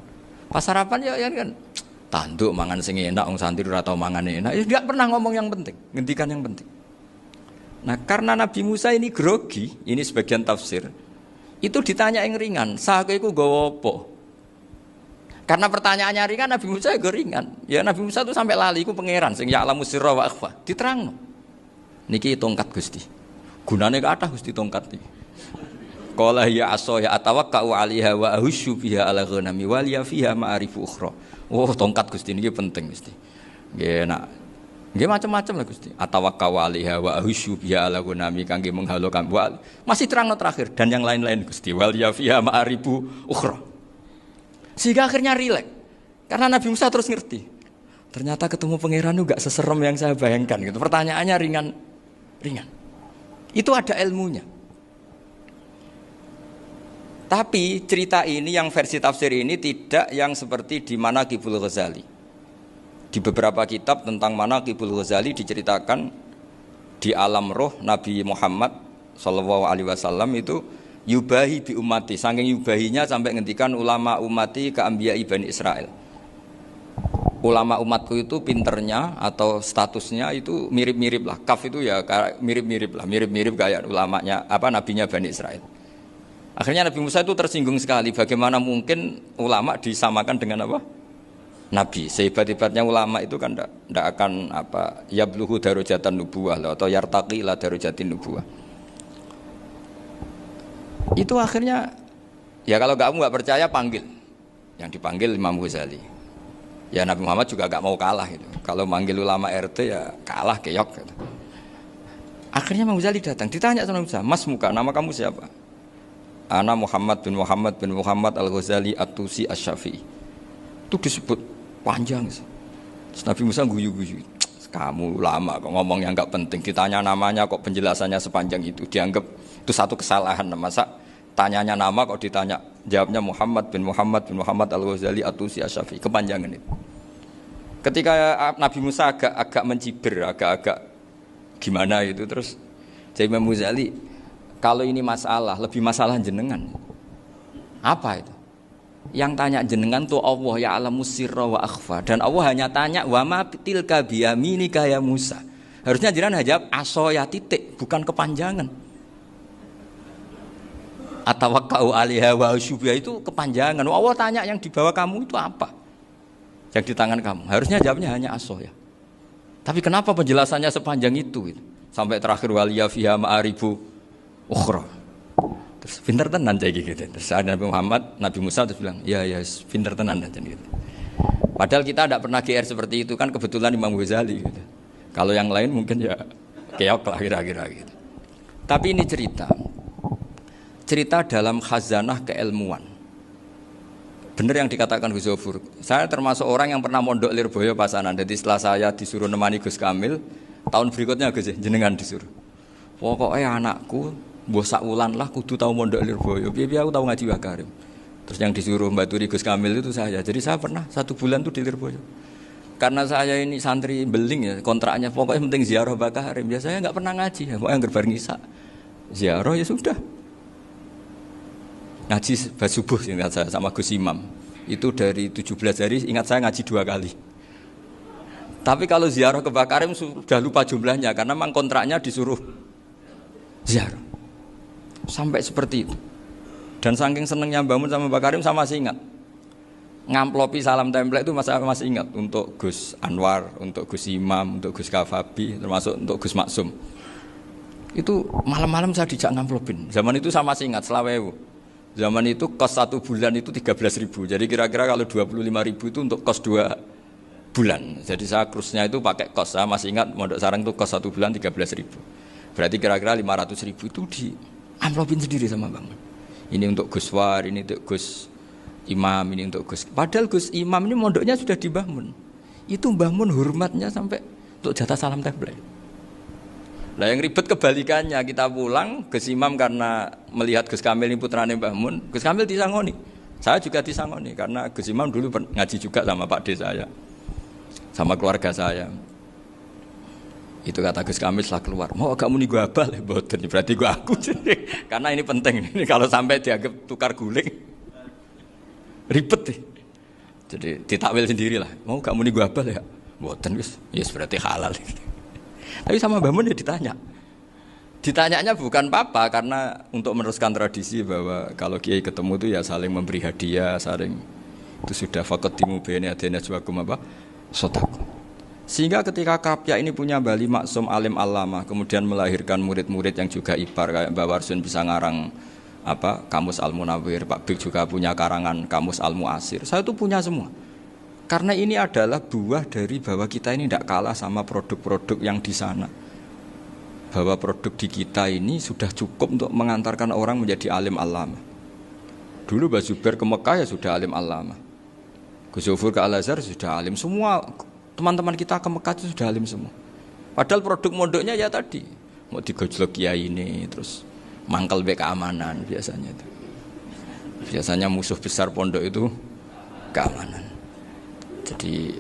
Pas sarapan ya kan tanduk mangan sing enak wong santri ora tau mangan enak. Ya enggak pernah ngomong yang penting, ngendikan yang penting. Nah, karena Nabi Musa ini grogi, ini sebagian tafsir. Itu ditanya yang ringan, sahaja iku nggawa apa? Karena pertanyaannya ringan, Nabi Musa juga ringan. Ya Nabi Musa itu sampai lali iku pangeran sing ya'lamu sirra wa akhfa. Diterangno. Niki tongkat Gusti. Gunane kathah Gusti tongkat iki. Qala ya asaya atawakkau 'alaiha wa ahusyu biha 'ala ghanami wa liya fiha ma'arifu ukhra. Oh, tongkat Gusti niki penting Gusti. Nggih nak. Nggih macam-macam lah Gusti. Atawakkau 'alaiha wa ahusyu biha 'ala ghanami kangge menghalo kambal. Masih terangno terakhir dan yang lain-lain Gusti. Wa liya fiha ma'arifu ukhra. Sehingga akhirnya rileks. Karena Nabi Musa terus ngerti. Ternyata ketemu pangeran itu enggak seserem yang saya bayangkan gitu. Pertanyaannya ringan. Itu ada ilmunya. Tapi cerita ini yang versi tafsir ini tidak yang seperti di Manaqibul Ghazali. Di beberapa kitab tentang Manaqibul Ghazali diceritakan di alam roh Nabi Muhammad sallallahu alaihi wasallam itu yubahi bi ummati, saking yubahinya sampai ngendikan ulama ummati ka anbiya'i Bani Israil. Ulama umatku itu pinternya atau statusnya itu mirip-mirip lah. Kaf itu ya mirip-mirip kayak ulamanya nabinya Bani Israil. Akhirnya Nabi Musa itu tersinggung sekali. Bagaimana mungkin ulama disamakan dengan apa? Nabi. Sehebat-hebatnya ulama itu kan tidak akan yabluhu darajatan nubuwah atau yartaqi ila darajatin nubuwah. Itu akhirnya ya kalau kamu nggak percaya panggil. Yang dipanggil Imam Ghazali. Ya Nabi Muhammad juga gak mau kalah gitu. Kalau manggil ulama RT ya kalah keok gitu. Akhirnya Imam Ghazali datang, ditanya sama Musa, "Mas muka, nama kamu siapa?" "Ana Muhammad bin Muhammad Al-Ghazali At-Tusi Asy-Syafi'i." Itu disebut panjang sih. Terus Nabi Musa guyu-guyu. "Kamu ulama kok ngomong yang gak penting, ditanya namanya kok penjelasannya sepanjang itu, dianggap itu satu kesalahan. Masa tanyanya nama kok ditanya Jawabnya Muhammad bin Muhammad Al-Ghazali At-Tusi Asy-Syafi'i, kepanjangan itu. Ketika Nabi Musa agak mencibir, agak gimana itu, terus jadi Imam Ghazali, kalau ini masalah, lebih masalah jenengan. Apa itu? Yang tanya jenengan tuh Allah ya alamu sirra wa akhfa, dan Allah hanya tanya wa ma tilka biyaminika ya Musa. Harusnya jenengan jawab asoya titik, bukan kepanjangan. Atawakkau 'alaiha wa usybiha itu kepanjangan. Allah tanya yang di bawah kamu itu apa? Yang di tangan kamu. Harusnya jawabnya hanya asoya. Tapi kenapa penjelasannya sepanjang itu? Sampai terakhir waliya fiha ma'aribu ukhra. Terus pinter tenan kayak gitu. Terus ada Nabi Musa terus bilang, ya pinter tenan gitu. Padahal kita tidak pernah GR seperti itu, kan kebetulan Imam Ghazali gitu. Kalau yang lain mungkin ya keok lah kira-kira gitu. Tapi ini cerita dalam khazanah keilmuan. Benar yang dikatakan Gus Zofur. Saya termasuk orang yang pernah mondok Lirboyo Pasanan. Jadi setelah saya disuruh nemani Gus Kamil, tahun berikutnya Gus jenengan disuruh. Pokoknya anakku mbah sak wulan lah kudu tahu mondok Lirboyo. Biar aku tahu ngaji Wakarim. Terus yang disuruh mbaturi Gus Kamil itu saya. Jadi saya pernah 1 bulan tuh di Lirboyo. Karena saya ini santri beling ya, kontraknya pokoknya penting ziarah Bakarim. Biasanya nggak pernah ngaji, ya. Pokoknya gerbar ngisa. Ziarah ya sudah. Ngaji subuh ingat saya sama Gus Imam. Itu dari 17 hari ingat saya ngaji 2 kali. Tapi kalau ziarah ke Bakarim sudah lupa jumlahnya karena memang kontraknya disuruh ziarah. Sampai seperti itu. Dan saking senengnya bangun sama Bakarim saya masih ingat. Ngamplopi salam template itu masih ingat untuk Gus Anwar, untuk Gus Imam, untuk Gus Kafabi, termasuk untuk Gus Maksum. Itu malam-malam saya dijak ngamplopin. Zaman itu saya masih ingat selawewu. Zaman itu kos 1 bulan itu 13.000. Jadi kira-kira kalau 25.000 itu untuk kos 2 bulan. Jadi saya krusnya itu pakai kos. Saya masih ingat Mondok Sarang itu kos 1 bulan 13.000. Berarti kira-kira 500.000 itu di amplopin sendiri sama Bang. Ini untuk Gus War, ini untuk Gus Imam, ini untuk Gus. Padahal Gus Imam ini mondoknya sudah di Mbah Mun. Itu Mbah Mun hormatnya sampai untuk jatah salam template. Lah yang ribet kebalikannya, kita pulang Gus Imam karena melihat Gus Kamil ini putrane Mbah Mun, Gus Kamil disangoni. Saya juga disangoni karena Gus Imam dulu ngaji juga sama Pak D saya. Sama keluarga saya. Itu kata Gus Kamil setelah keluar, mau agak muni gua abal ya mboten, berarti gua aku. Karena ini penting. Ini kalau sampai dianggap tukar guling ribet deh. Jadi ditakwil sendirilah. Mau gak muni gua abal ya? Mboten wis. Ya berarti halal. Tapi sama Mbah Mun ya ditanya. Ditanyanya bukan apa karena untuk meneruskan tradisi bahwa kalau kiai ketemu itu ya saling memberi hadiah, saling itu sudah faqaddimu baina adina juakum apa? Sotaku. Sehingga ketika Krapyak ini punya Bali Maksum alim alama, kemudian melahirkan murid-murid yang juga ibar kayak Mbah Warsun bisa ngarang Kamus Al-Munawwir, Pak Bik juga punya karangan Kamus Al-Mu'asir. Saya itu punya semua. Karena ini adalah buah dari bahwa kita ini tidak kalah sama produk-produk yang di sana. Bahwa produk di kita ini sudah cukup untuk mengantarkan orang menjadi alim alama. Dulu Mbah Zubair ke Mekah ya sudah alim alama. Gus Zofur ke Al-Azhar sudah alim. Semua teman-teman kita ke Mekah itu sudah alim semua. Padahal produk mondoknya ya tadi mau digojlok kiai ini terus mangkel be keamanan biasanya itu. Biasanya musuh besar pondok itu keamanan. Jadi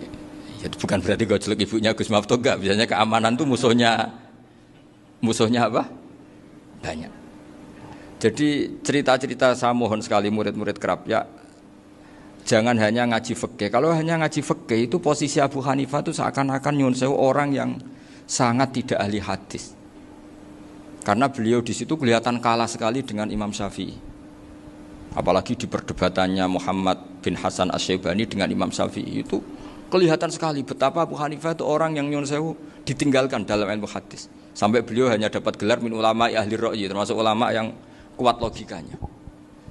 ya bukan berarti gojlok ibunya Gus Mafto enggak. Biasanya keamanan itu musuhnya apa? Banyak. Jadi cerita-cerita saya mohon sekali murid-murid Krapyak jangan hanya ngaji fikih. Kalau hanya ngaji fikih itu posisi Abu Hanifah itu seakan-akan nyuwun sewu orang yang sangat tidak ahli hadis. Karena beliau di situ kelihatan kalah sekali dengan Imam Syafi'i. Apalagi di perdebatannya Muhammad bin Hasan Asy-Syaibani dengan Imam Syafi'i itu kelihatan sekali betapa Abu Hanifah itu orang yang nyuwun sewu ditinggalkan dalam ilmu hadis. Sampai beliau hanya dapat gelar min ulama ahli ra'yi, termasuk ulama yang kuat logikanya.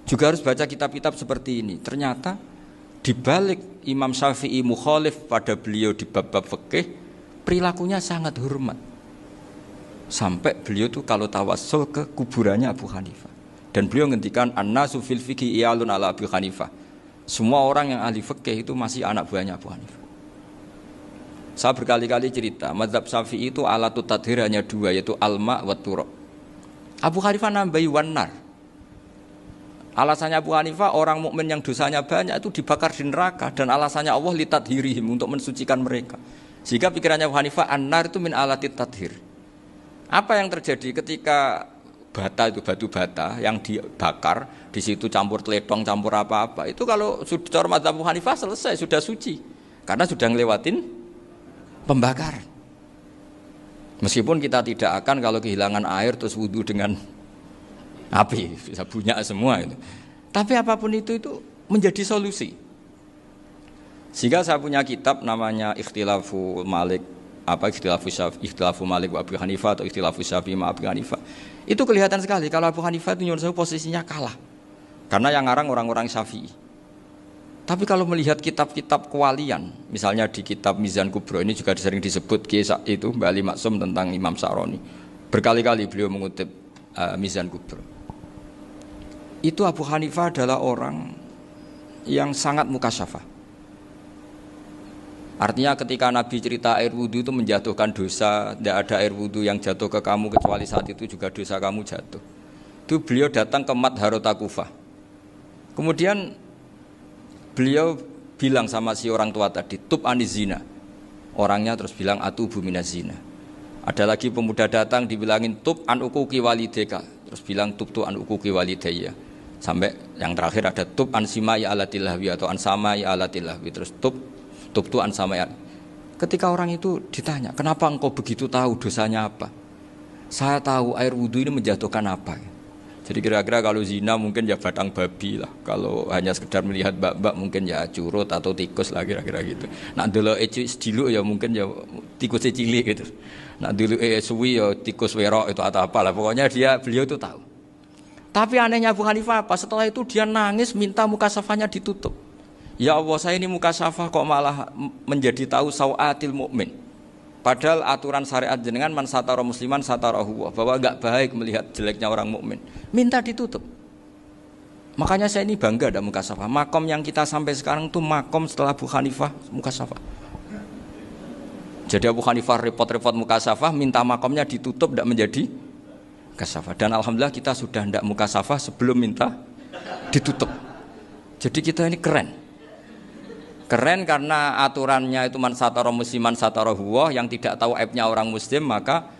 Juga harus baca kitab-kitab seperti ini. Ternyata di balik Imam Syafi'i mukhalif pada beliau di bab-bab fikih, perilakunya sangat hormat. Sampai beliau tuh kalau tawassul ke kuburannya Abu Hanifah. Dan beliau ngendikan an-nasu fil fiqhi iyalun ala Abu Hanifah. Semua orang yang ahli fikih itu masih anak buahnya Abu Hanifah. Saya berkali-kali cerita, mazhab Syafi'i itu alatut tadhir hanya 2, yaitu alma wa turab. Abu Hanifah nambahi wanar. Alasannya Abu Hanifah, orang mukmin yang dosanya banyak itu dibakar di neraka, dan alasannya Allah litathirihim, untuk mensucikan mereka. Jika pikirannya Abu Hanifah, an-nar itu min alatit tathir. Apa yang terjadi ketika bata itu, batu bata yang dibakar, di situ campur teletong, campur apa-apa, itu kalau sudah madzhab Abu Hanifah selesai, sudah suci, karena sudah ngelewatin pembakaran. Meskipun kita tidak akan kalau kehilangan air terus wudu dengan api, bisa bunyak semua itu. Tapi apapun itu menjadi solusi. Sehingga saya punya kitab namanya Ikhtilafu Malik, Ikhtilafu Malik wa Abu Hanifah atau Ikhtilafu Syafi'i ma Abu Hanifah. Itu kelihatan sekali kalau Abu Hanifah itu menurut saya posisinya kalah. Karena yang ngarang orang-orang Syafi'i. Tapi kalau melihat kitab-kitab kewalian, misalnya di kitab Mizan Kubro, ini juga sering disebut kisah itu Mbak Ali Maksum tentang Imam Sa'roni. Berkali-kali beliau mengutip Mizan Kubro. Itu Abu Hanifah adalah orang yang sangat mukasyafah. Artinya ketika Nabi cerita air wudu itu menjatuhkan dosa, tidak ada air wudu yang jatuh ke kamu kecuali saat itu juga dosa kamu jatuh. Itu beliau datang ke Madharota Kufah. Kemudian beliau bilang sama si orang tua tadi, tub anizina. Orangnya terus bilang atubu minazina. Ada lagi pemuda datang dibilangin tub an ukuki walideka. Terus bilang tub tu an ukuki walidaya. Sampai yang terakhir ada tub an simai alatilahwi atau an samai alatilahwi. Terus tub tu an samai. Ketika orang itu ditanya, kenapa engkau begitu tahu dosanya apa? Saya tahu air wudhu ini menjatuhkan apa. Jadi kira-kira kalau zina mungkin ya batang babi lah. Kalau hanya sekedar melihat bak-bak mungkin ya curut atau tikus lah kira-kira gitu. Nak dulu sediluk ya mungkin ya tikus cilik gitu. Nak dulu suwi ya tikus werok itu atau apalah. Pokoknya beliau itu tahu. Tapi anehnya Abu Hanifah apa? Setelah itu dia nangis minta mukasafahnya ditutup. Ya Allah, saya ini mukasafah kok malah menjadi tahu sawatil mukmin. Padahal aturan syariat jenengan man satara musliman satarahu, bahwa enggak baik melihat jeleknya orang mukmin. Minta ditutup. Makanya saya ini bangga ada mukasafah. Makom yang kita sampai sekarang itu makom setelah Abu Hanifah mukasafah. Jadi Abu Hanifah repot-repot mukasafah, minta makomnya ditutup tidak menjadi mukasafah. Dan alhamdulillah kita sudah tidak mukasafah sebelum minta ditutup. Jadi kita ini keren. Keren karena aturannya itu man satara musliman satara huwa, yang tidak tahu aibnya orang muslim maka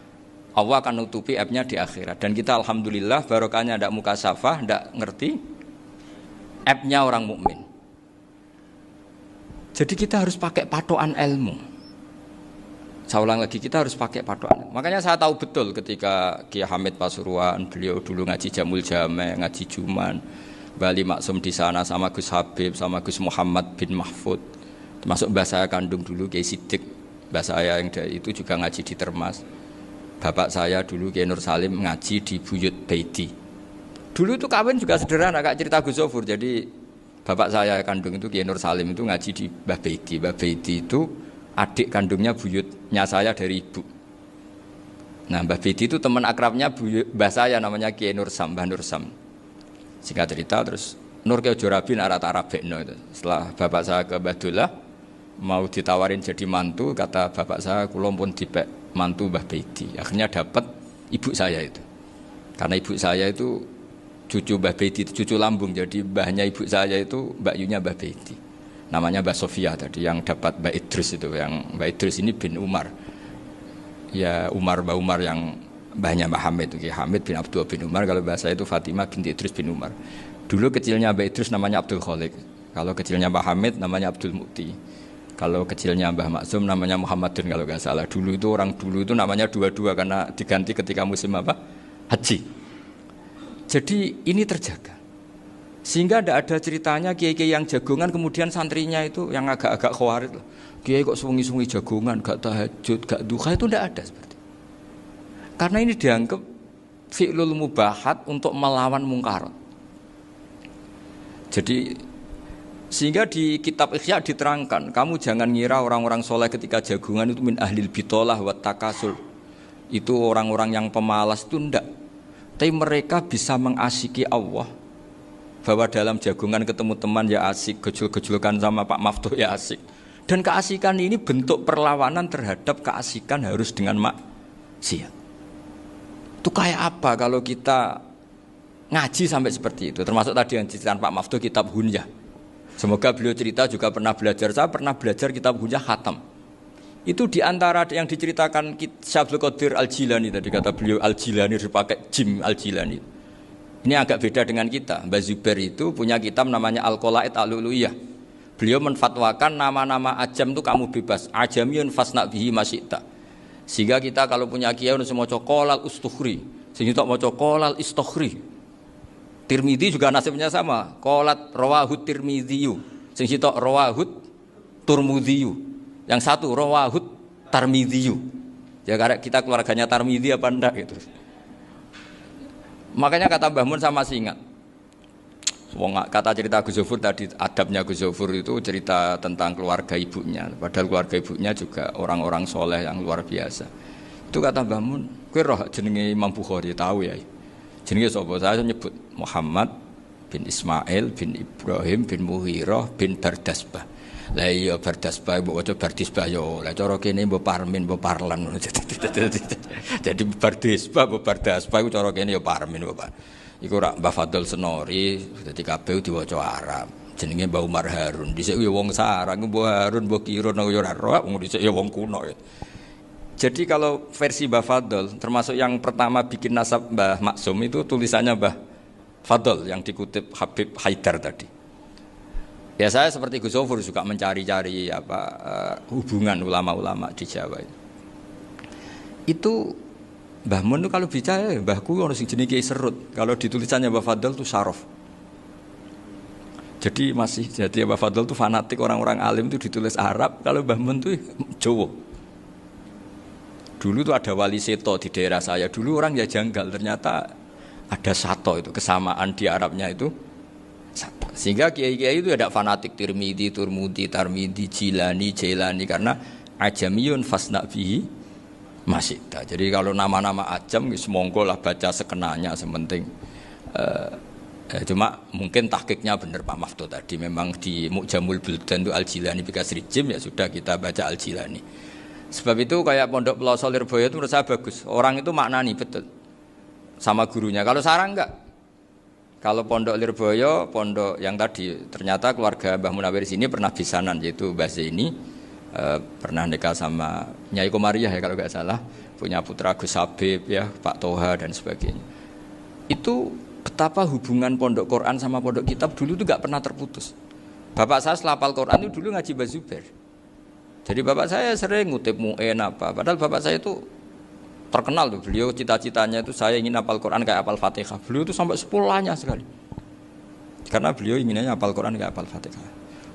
Allah akan nutupi aibnya di akhirat. Dan kita alhamdulillah barokahnya ndak mukasafah, ndak ngerti aibnya orang mukmin. Jadi kita harus pakai patokan ilmu. Saya ulang lagi, kita harus pakai patokan. Makanya saya tahu betul ketika Kiai Hamid Pasuruan, beliau dulu ngaji Jamul Jame, ngaji Juman, Bali Maksum di sana sama Gus Habib, sama Gus Muhammad bin Mahfud, termasuk mbah saya kandung dulu Kiai Sidik, mbah saya yang itu juga ngaji di Termas. Bapak saya dulu Kiai Nur Salim ngaji di Buyut Baiti. Dulu itu kawin juga sederhana, kak cerita Gus Zofur. Jadi bapak saya kandung itu Kiai Nur Salim itu ngaji di Mbah Baiti. Mbah Baiti itu adik kandungnya buyutnya saya dari ibu. Nah Mbah Baiti itu teman akrabnya mbah saya namanya Kiai Nur Sam, Mbah Nur Sam. Singkat cerita terus Nur Kiai Jorabi narat Arabekno itu. Setelah bapak saya ke Badullah mau ditawarin jadi mantu, kata bapak saya kula pun dipek mantu Mbah Baiti. Akhirnya dapat ibu saya itu. Karena ibu saya itu cucu Mbah Baiti, cucu lambung. Jadi mbahnya ibu saya itu Mbak Yunya Mbah Baiti. Namanya Mbak Sofia tadi yang dapat Mbak Idris itu, yang Mbak Idris ini bin Umar. Ya Mbak Umar yang mbahnya Mbak Hamid, Hamid bin Abdul bin Umar. Kalau bahasa itu Fatimah binti Idris bin Umar. Dulu kecilnya Mbak Idris namanya Abdul Khalik. Kalau kecilnya Mbak Hamid namanya Abdul Mukti. Kalau kecilnya Mbah Maksum namanya Muhammadun kalau nggak salah. Dulu itu namanya dua-dua karena diganti ketika musim apa? Haji. Jadi ini terjaga. Sehingga tidak ada ceritanya kiai-kiai yang jagongan kemudian santrinya itu yang agak-agak khawarit. Kiai kok sungi-sungi jagongan, gak tahajud, gak duha, itu tidak ada seperti. Karena ini dianggap fi'lul mubahat untuk melawan mungkarat. Jadi sehingga di kitab Ikhya diterangkan, kamu jangan ngira orang-orang soleh ketika jagungan itu min ahlil bitolah wa takasul. Itu orang-orang yang pemalas, itu enggak. Tapi mereka bisa mengasyiki Allah. Bahwa dalam jagungan ketemu teman ya asik, gejul-gejulkan sama Pak Maftuh ya asik. Dan keasikan ini bentuk perlawanan terhadap keasikan harus dengan maksiat. Itu kayak apa kalau kita ngaji sampai seperti itu. Termasuk tadi yang diceritakan Pak Maftuh kitab Hunyah. Semoga beliau cerita juga pernah belajar. Saya pernah belajar kitab Hunyah khatam. Itu diantara yang diceritakan Syekh Abdul Qadir Al-Jilani tadi kata beliau Al-Jilani dipakai Jim Al-Jilani. Ini agak beda dengan kita. Mbah Zubair itu punya kitab namanya Al-Qalaid Al-Uluiyah. Beliau menfatwakan nama-nama ajam itu kamu bebas. Ajamiyun fasna bihi masyita. Sehingga kita kalau punya kiai harus maca qolal ustukhri. Sehingga tak maca qolal istukhri. Tirmidzi juga nasibnya sama. Qolat rawahut Tirmidziyu. Sehingga tak rawahut Turmudziyu. Yang satu rawahut Tarmidziyu. Ya karena kita keluarganya Tarmidzi apa enggak gitu. Makanya kata Mbah Mun sama masih ingat. Kata cerita Gus Zofur tadi, adabnya Gus Zofur itu cerita tentang keluarga ibunya. Padahal keluarga ibunya juga orang-orang soleh yang luar biasa. Itu kata Mbah Mun, kowe roh jenenge Imam Bukhari tahu ya. Jenenge sapa? Saya nyebut Muhammad bin Ismail bin Ibrahim bin Muhirah bin Bardasbah. Lah iya Bardasbah mbok waca Bardisbah yo. Lah cara kene mbok Parmin mbok Parlan. Jadi Bardisbah mbok Bardasbah iku cara kene yo Parmin mbok. Iku rak Mbah Fadl Senori dadi kabeh diwaca Arab. Jenenge Mbah Umar Harun. Dhisik yo wong sarang Mbah Harun mbah Kirun yo ora roh wong dhisik yo wong kuno. Jadi kalau versi Mbah Fadl termasuk yang pertama bikin nasab Mbah Maksum itu tulisannya Mbah Fadl yang dikutip Habib Haidar tadi. Ya saya seperti Gus Zofur juga mencari-cari hubungan ulama-ulama di Jawa itu Mbah Mun itu kalau bicara mbahku orang sing jenenge Kiai Serut. Kalau ditulisannya Mbah Fadl itu Syaraf. Jadi Mbah Fadl itu fanatik orang-orang alim itu ditulis Arab, kalau Mbah Mun itu Jawa. Dulu itu ada wali seto di daerah saya. Dulu orang ya janggal, ternyata ada sato itu kesamaan di Arabnya itu. Sehingga kiai-kiai itu ada fanatik Tirmidzi, Turmudi, Tarmidzi, Jilani, Jailani karena ajamiyun fasna bihi masyita. Jadi kalau nama-nama ajam semonggo lah baca sekenanya sementing. Cuma mungkin tahqiqnya benar Pak Maftuh tadi memang di Mu'jamul Buldan itu Al-Jilani bikasri jim ya sudah kita baca Al-Jilani. Sebab itu kayak Pondok Pelosok Lirboyo itu menurut saya bagus. Orang itu maknani betul sama gurunya. Kalau sarang enggak. Kalau Pondok Lirboyo, pondok yang tadi ternyata keluarga Mbah Munawir sini pernah bisanan yaitu Mbah Zaini pernah nikah sama Nyai Komariah ya kalau nggak salah, punya putra Gus Habib ya, Pak Toha dan sebagainya. Itu betapa hubungan pondok Quran sama pondok kitab dulu itu nggak pernah terputus. Bapak saya selapal Quran itu dulu ngaji Mbah Zubair. Jadi bapak saya sering ngutip mu'en apa, padahal bapak saya itu terkenal tuh, beliau cita-citanya itu saya ingin hafal Quran kayak hafal Fatihah. Beliau itu sampai sepulahnya sekali. Karena beliau inginnya hafal Quran kayak hafal Fatihah.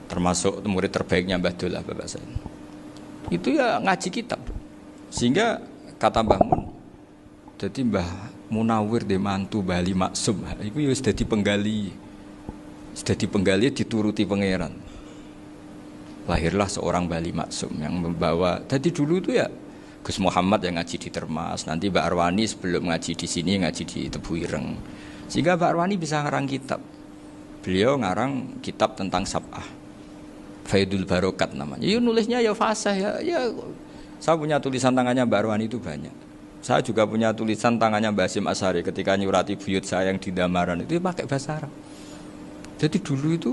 Termasuk murid terbaiknya Mbah Dullah bapak saya. Itu ya ngaji kitab. Sehingga kata Mbah Mun, jadi Mbah Munawir de mantu Bali Maksum, itu ya sudah dipenggali. Sudah dipenggali dituruti pangeran. Lahirlah seorang Bali Maksum yang membawa. Tadi dulu itu ya Gus Muhammad yang ngaji di Termas, nanti Mbak Arwani sebelum ngaji di sini ngaji di Tebu Ireng. Sehingga Mbak Arwani bisa ngarang kitab. Beliau ngarang kitab tentang Sab'ah. Faidul Barokat namanya. Ya nulisnya ya fasih ya. Saya punya tulisan tangannya Mbak Arwani itu banyak. Saya juga punya tulisan tangannya Mbak Hasyim Asy'ari ketika nyurati buyut saya yang di Damaran itu pakai bahasa Arab. Jadi dulu itu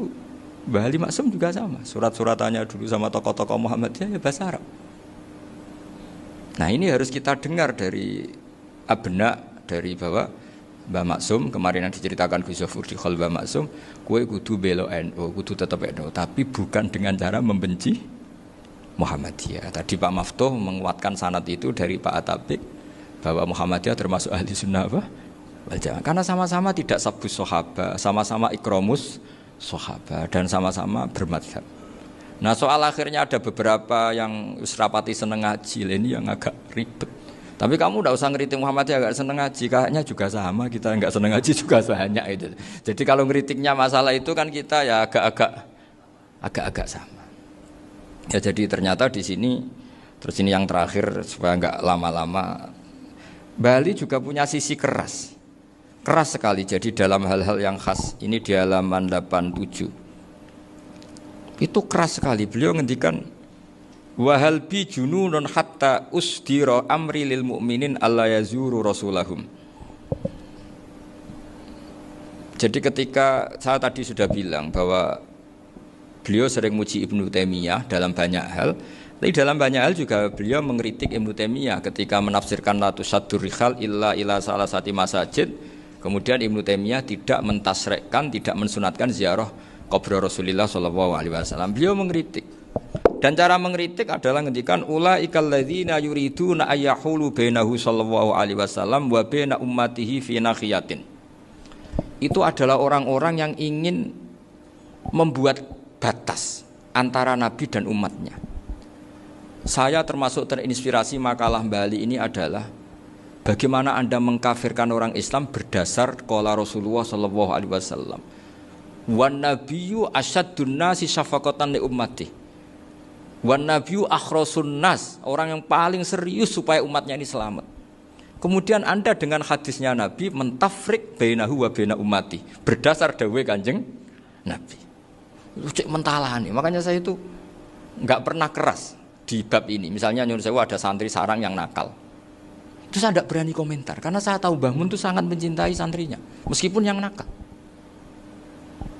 Mbah Ali Maksum juga sama. Surat-suratannya dulu sama tokoh-tokoh Muhammadiyah ya bahasa Arab. Nah ini harus kita dengar dari abna dari bahwa Mbah Maksum kemarin yang diceritakan Gus Zofur di Khol Mbah Maksum, kue kudu belo NU, kudu tetap NU, tapi bukan dengan cara membenci Muhammadiyah. Tadi Pak Maftuh menguatkan sanad itu dari Pak Atabik bahwa Muhammadiyah termasuk ahli sunnah wal jamaah karena sama-sama tidak sabus sahabat, sama-sama ikromus sahabat dan sama-sama bermadhab. Nah soal akhirnya ada beberapa yang serapati seneng ngaji ini yang agak ribet. Tapi kamu tidak usah ngeritik Muhammadiyah agak seneng ngaji, kayaknya juga sama kita nggak seneng ngaji juga banyak itu. Jadi kalau ngeritiknya masalah itu kan kita ya agak-agak sama. Ya jadi ternyata di sini terus ini yang terakhir supaya nggak lama-lama. Bali juga punya sisi keras sekali. Jadi dalam hal-hal yang khas ini di halaman 87. Itu keras sekali. Beliau ngendikan wahal bi jununun hatta usdira amri lil mu'minin alla yazuru rasulahum. Jadi ketika saya tadi sudah bilang bahwa beliau sering muji Ibnu Taimiyah dalam banyak hal, tapi dalam banyak hal juga beliau mengkritik Ibnu Taimiyah ketika menafsirkan la tusaddur rihal illa ila salasati masajid. Kemudian Ibnu Taimiyah tidak mentasrekkan, tidak mensunatkan ziarah kubur Rasulullah sallallahu alaihi wasallam. Beliau mengkritik. Dan cara mengkritik adalah ngendikan ulaikal ladzina yuriduna ayyahulu bainahu sallallahu alaihi wasallam wa baina ummatihi fi nakhiyatin. Itu adalah orang-orang yang ingin membuat batas antara Nabi dan umatnya. Saya termasuk terinspirasi makalah Bali ini adalah bagaimana Anda mengkafirkan orang Islam berdasar qala Rasulullah sallallahu alaihi wasallam. Wan nabiyyu asyaddun nasi syafaqatan li ummati. Wan nabiyyu akhrasun nas, orang yang paling serius supaya umatnya ini selamat. Kemudian Anda dengan hadisnya Nabi mentafrik bainahu wa baina ummati berdasar dawuh Kanjeng Nabi. Itu cek mentalani. Makanya saya itu enggak pernah keras di bab ini. Misalnya nyuruh saya ada santri sarang yang nakal. Itu saya tidak berani komentar karena saya tahu Mbah Mun itu sangat mencintai santrinya meskipun yang nakal.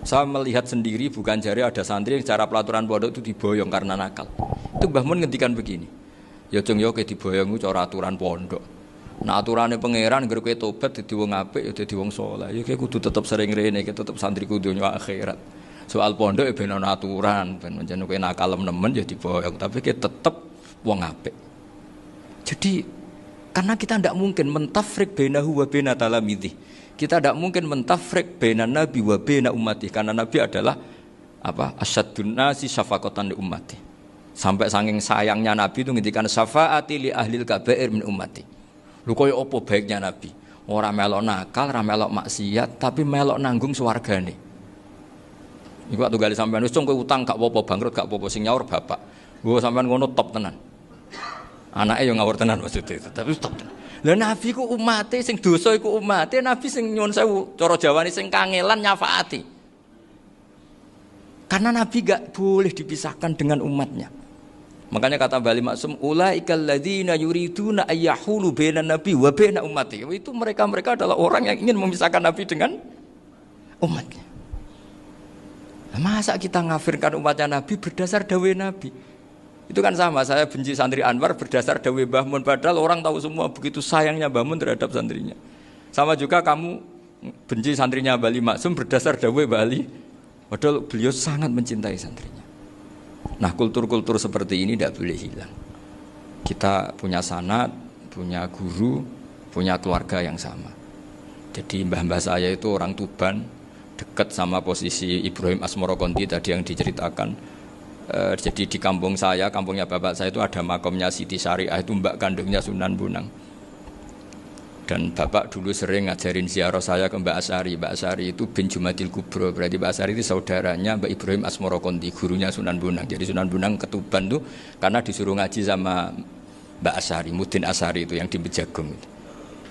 Saya melihat sendiri bukan jari ada santri yang cara pelaturan pondok itu diboyong karena nakal. Itu Mbah Mun ngendikan begini. Ya jeng yo ke diboyong itu cara aturan pondok. Nah aturannya pangeran agar kowe tobat dadi wong apik ya dadi wong saleh. Ya kowe kudu tetep sering rene, kowe tetep santriku dunya akhirat. Soal pondok ya ben ana aturan, ben pancen kowe nakal nemen ya diboyong, tapi kowe tetep wong apik. Jadi karena kita tidak mungkin mentafrik bainahu wa baina talamidhi. Kita tidak mungkin mentafrik baina nabi wa baina ummati karena nabi adalah apa? Asyaddun nasi syafaqatan li ummati. Sampai saking sayangnya nabi itu ngendikan syafaati li ahlil kabair min ummati. Lho kaya apa baiknya Nabi? Ora melok nakal, ora melok maksiat, tapi melok nanggung swargane. Iku waktu gali sampean wis kowe utang gak apa-apa, bangkrut gak apa-apa, sing nyaur bapak. Gua sampean ngono top tenan. Anake yo ngawur tenan maksudnya itu, tapi top tenan. Lah Nabi ku umate sing dosa iku umate, Nabi sing nyuwun sewu, cara Jawane sing kangelan nyafaati. Karena Nabi gak boleh dipisahkan dengan umatnya. Makanya kata Bali Maksum, ulaikal ladzina yuriduna ayyahulu bainan nabi wa baina ummati. Itu mereka adalah orang yang ingin memisahkan Nabi dengan umatnya. Nah, masa kita ngafirkan umatnya Nabi berdasar dawuh Nabi? Itu kan sama, saya benci santri Anwar berdasar dawuh Mbah Mun, padahal orang tahu semua begitu sayangnya Mbah Mun terhadap santrinya. Sama juga kamu benci santrinya Bali Maksum berdasar dawuh Bali, padahal beliau sangat mencintai santrinya. Nah kultur-kultur seperti ini tidak boleh hilang. Kita punya sanad, punya guru, punya keluarga yang sama. Jadi mbah-mbah saya itu orang Tuban, dekat sama posisi Ibrahim Asmoro Konti tadi yang diceritakan. Jadi di kampung saya, kampungnya bapak saya itu ada makomnya Siti Syariah, itu mbak kandungnya Sunan Bonang. Dan bapak dulu sering ngajarin ziarah saya ke Mbak Asyari. Mbak Asyari itu bin Jumadil Kubro. Berarti Mbak Asyari itu saudaranya Mbak Ibrahim Asmoro Konti, gurunya Sunan Bonang. Jadi Sunan Bonang ke Tuban tuh karena disuruh ngaji sama Mbak Asyari, Mudin Asyari itu yang di Bejagung itu.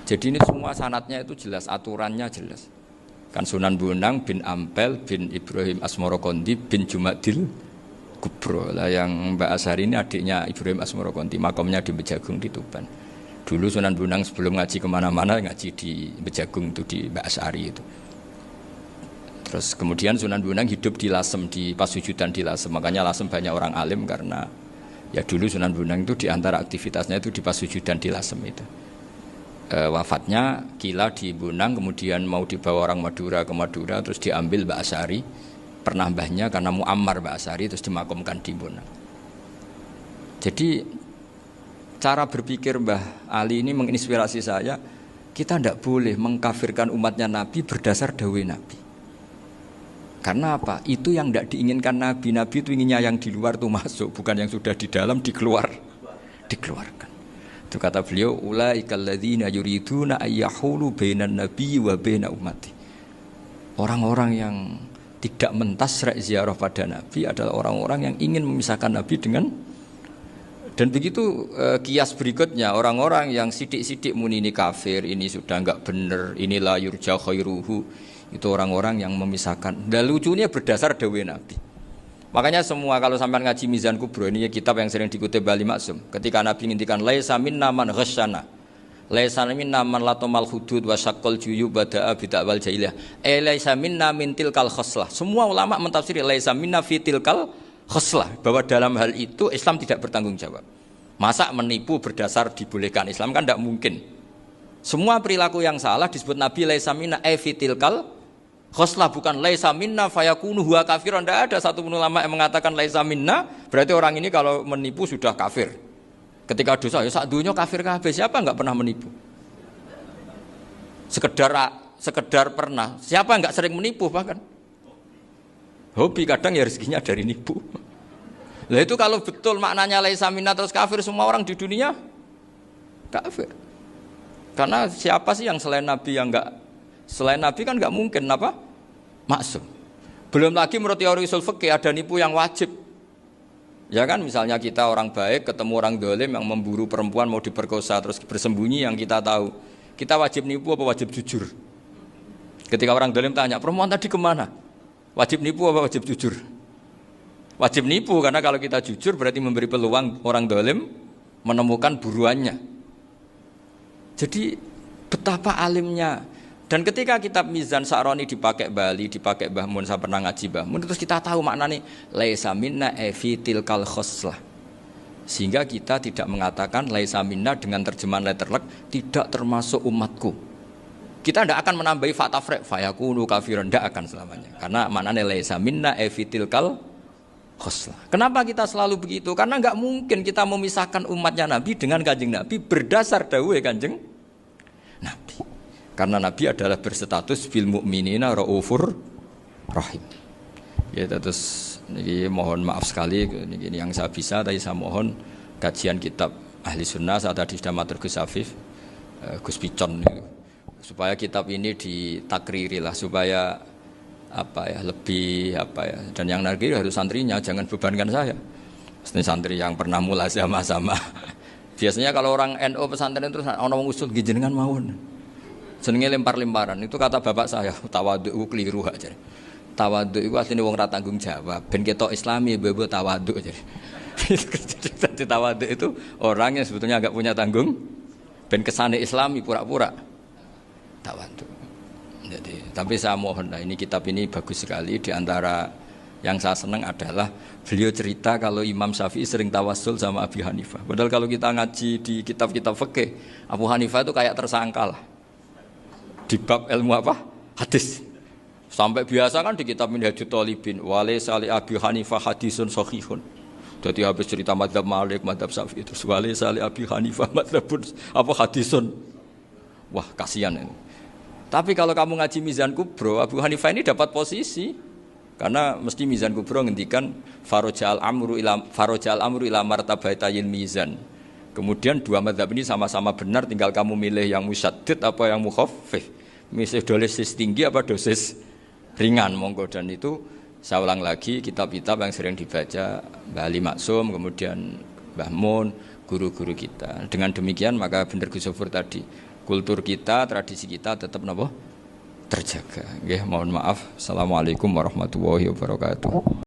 Jadi ini semua sanatnya itu jelas, aturannya jelas. Kan Sunan Bonang bin Ampel bin Ibrahim Asmoro Konti bin Jumadil Kubro. Lah yang Mbak Asyari ini adiknya Ibrahim Asmoro Konti, makomnya di Bejagung di Tuban. Dulu Sunan Bonang sebelum ngaji kemana-mana ngaji di Bejagung itu di Mbak Asyari itu. Terus kemudian Sunan Bonang hidup di Lasem, di Pasujudan di Lasem. Makanya Lasem banyak orang alim karena ya dulu Sunan Bonang itu di antara aktivitasnya itu di Pasujudan di Lasem itu. Wafatnya kila di Bonang, kemudian mau dibawa orang Madura ke Madura, terus diambil Mbak Asyari, pernah mbahnya karena Muammar Mbak Asyari, terus dimakamkan di Bonang. Jadi cara berpikir Mbah Ali ini menginspirasi saya. Kita tidak boleh mengkafirkan umatnya Nabi berdasar dawuh Nabi. Karena apa? Itu yang tidak diinginkan Nabi. Nabi itu inginnya yang di luar itu masuk, bukan yang sudah di dalam dikeluarkan. Itu kata beliau, ulaikal ladzina yuriduna ayyahulu bainan nabi wa baina ummati. Orang-orang yang tidak mentasrek ziarah pada Nabi adalah orang-orang yang ingin memisahkan Nabi dengan. Dan begitu kias berikutnya, orang-orang yang sidik-sidik muni ini kafir, ini sudah enggak benar, ini la yurja khairuhu, itu orang-orang yang memisahkan. Dan lucunya berdasar dawuh Nabi. Makanya semua kalau sampai ngaji Mizan Kubro, ini kitab yang sering dikutip Bali Maksum, ketika Nabi ngintikan laisa minna man ghasyana, Laisa minna man latamal hudud wa syaqqal juyub bada'a bid'awal jahiliyah. Laisa minna min tilkal khoslah. Semua ulama mentafsiri laisa minna fi tilkal khoslah, bahwa dalam hal itu Islam tidak bertanggung jawab. Masa menipu berdasar dibolehkan Islam kan tidak mungkin. Semua perilaku yang salah disebut Nabi laisa minna fi tilkal khoslah, bukan laisa minna fayakunu huwa kafiran. Tidak ada satu ulama yang mengatakan laisa minna berarti orang ini kalau menipu sudah kafir. Ketika dosa, ya sak dunya kafir kabeh. Siapa enggak pernah menipu? Sekedar pernah. Siapa enggak sering menipu bahkan? Hobi kadang ya rezekinya dari nipu. Lah itu kalau betul maknanya laisa minna terus kafir, semua orang di dunia kafir. Karena siapa sih yang selain Nabi yang enggak, selain Nabi kan enggak mungkin apa? Maksum. Belum lagi menurut teori usul fikih ada nipu yang wajib. Ya kan, misalnya kita orang baik ketemu orang dolim yang memburu perempuan mau diperkosa terus bersembunyi yang kita tahu, kita wajib nipu apa wajib jujur? Ketika orang dolim tanya, perempuan tadi kemana? Wajib nipu apa wajib jujur? Wajib nipu, karena kalau kita jujur berarti memberi peluang orang dolim menemukan buruannya. Jadi betapa alimnya. Dan ketika kitab Mizan Sa'roni dipakai Bali, dipakai Mbah Mun, saya pernah ngaji Mbah Mun, terus kita tahu maknanya laisa minna fi tilkal khoslah. Sehingga kita tidak mengatakan laisa minna dengan terjemahan letterlek tidak termasuk umatku. Kita tidak akan menambahi fa tafriq fayakunu kafiran, tidak akan selamanya. Karena maknanya laisa minna fi tilkal khoslah. Kenapa kita selalu begitu? Karena enggak mungkin kita memisahkan umatnya Nabi dengan Kanjeng Nabi berdasar dawuh Kanjeng Nabi. Karena Nabi adalah berstatus bil mukminina raufur rahim. Ya terus ini mohon maaf sekali ini yang saya bisa, tapi saya mohon kajian kitab Ahli Sunnah saat tadi sudah matur Gus Afif, Gus Picon supaya kitab ini ditakriri lah, supaya apa ya, lebih apa ya, dan yang lagi harus santrinya, jangan bebankan saya. Ini santri yang pernah mulai sama-sama. Biasanya kalau orang NU pesantren terus orang usul jenengan mawon. Jenenge lempar-lemparan, itu kata bapak saya, tawadhu keliru aja. Tawadhu itu aslinya wong ra tanggung jawab, ben ketok Islami bebo tawadhu aja. Jadi tawadhu itu orang yang sebetulnya agak punya tanggung, ben kesane Islami pura-pura tawadhu. Jadi, tapi saya mohon, nah ini kitab ini bagus sekali. Di antara yang saya senang adalah beliau cerita kalau Imam Syafi'i sering tawassul sama Abu Hanifah. Padahal kalau kita ngaji di kitab-kitab fikih, Abu Hanifah itu kayak tersangka lah. Di bab ilmu apa? Hadis. Sampai biasa kan di kitab Minhajut Thalibin, walaysa li Abi Hanifah hadisun sahihun. Jadi habis cerita mazhab Malik, mazhab Syafi'i itu walaysa li Abi Hanifah mazhabun apa hadisun. Wah, kasihan ini. Tapi kalau kamu ngaji Mizan Kubro, Abu Hanifah ini dapat posisi. Karena mesti Mizan Kubro ngendikan farajal amru ila martabatayil mizan. Kemudian dua mazhab ini sama-sama benar, tinggal kamu milih yang musyaddid apa yang mukhaffif. Milih dosis tinggi apa dosis ringan, monggo. Dan itu saya ulang lagi kitab-kitab yang sering dibaca Mbah Ali Maksum, kemudian Mbah Mun, guru-guru kita. Dengan demikian maka benar Gus Sofur tadi, kultur kita, tradisi kita tetap terjaga. Nggih, mohon maaf. Assalamualaikum warahmatullahi wabarakatuh.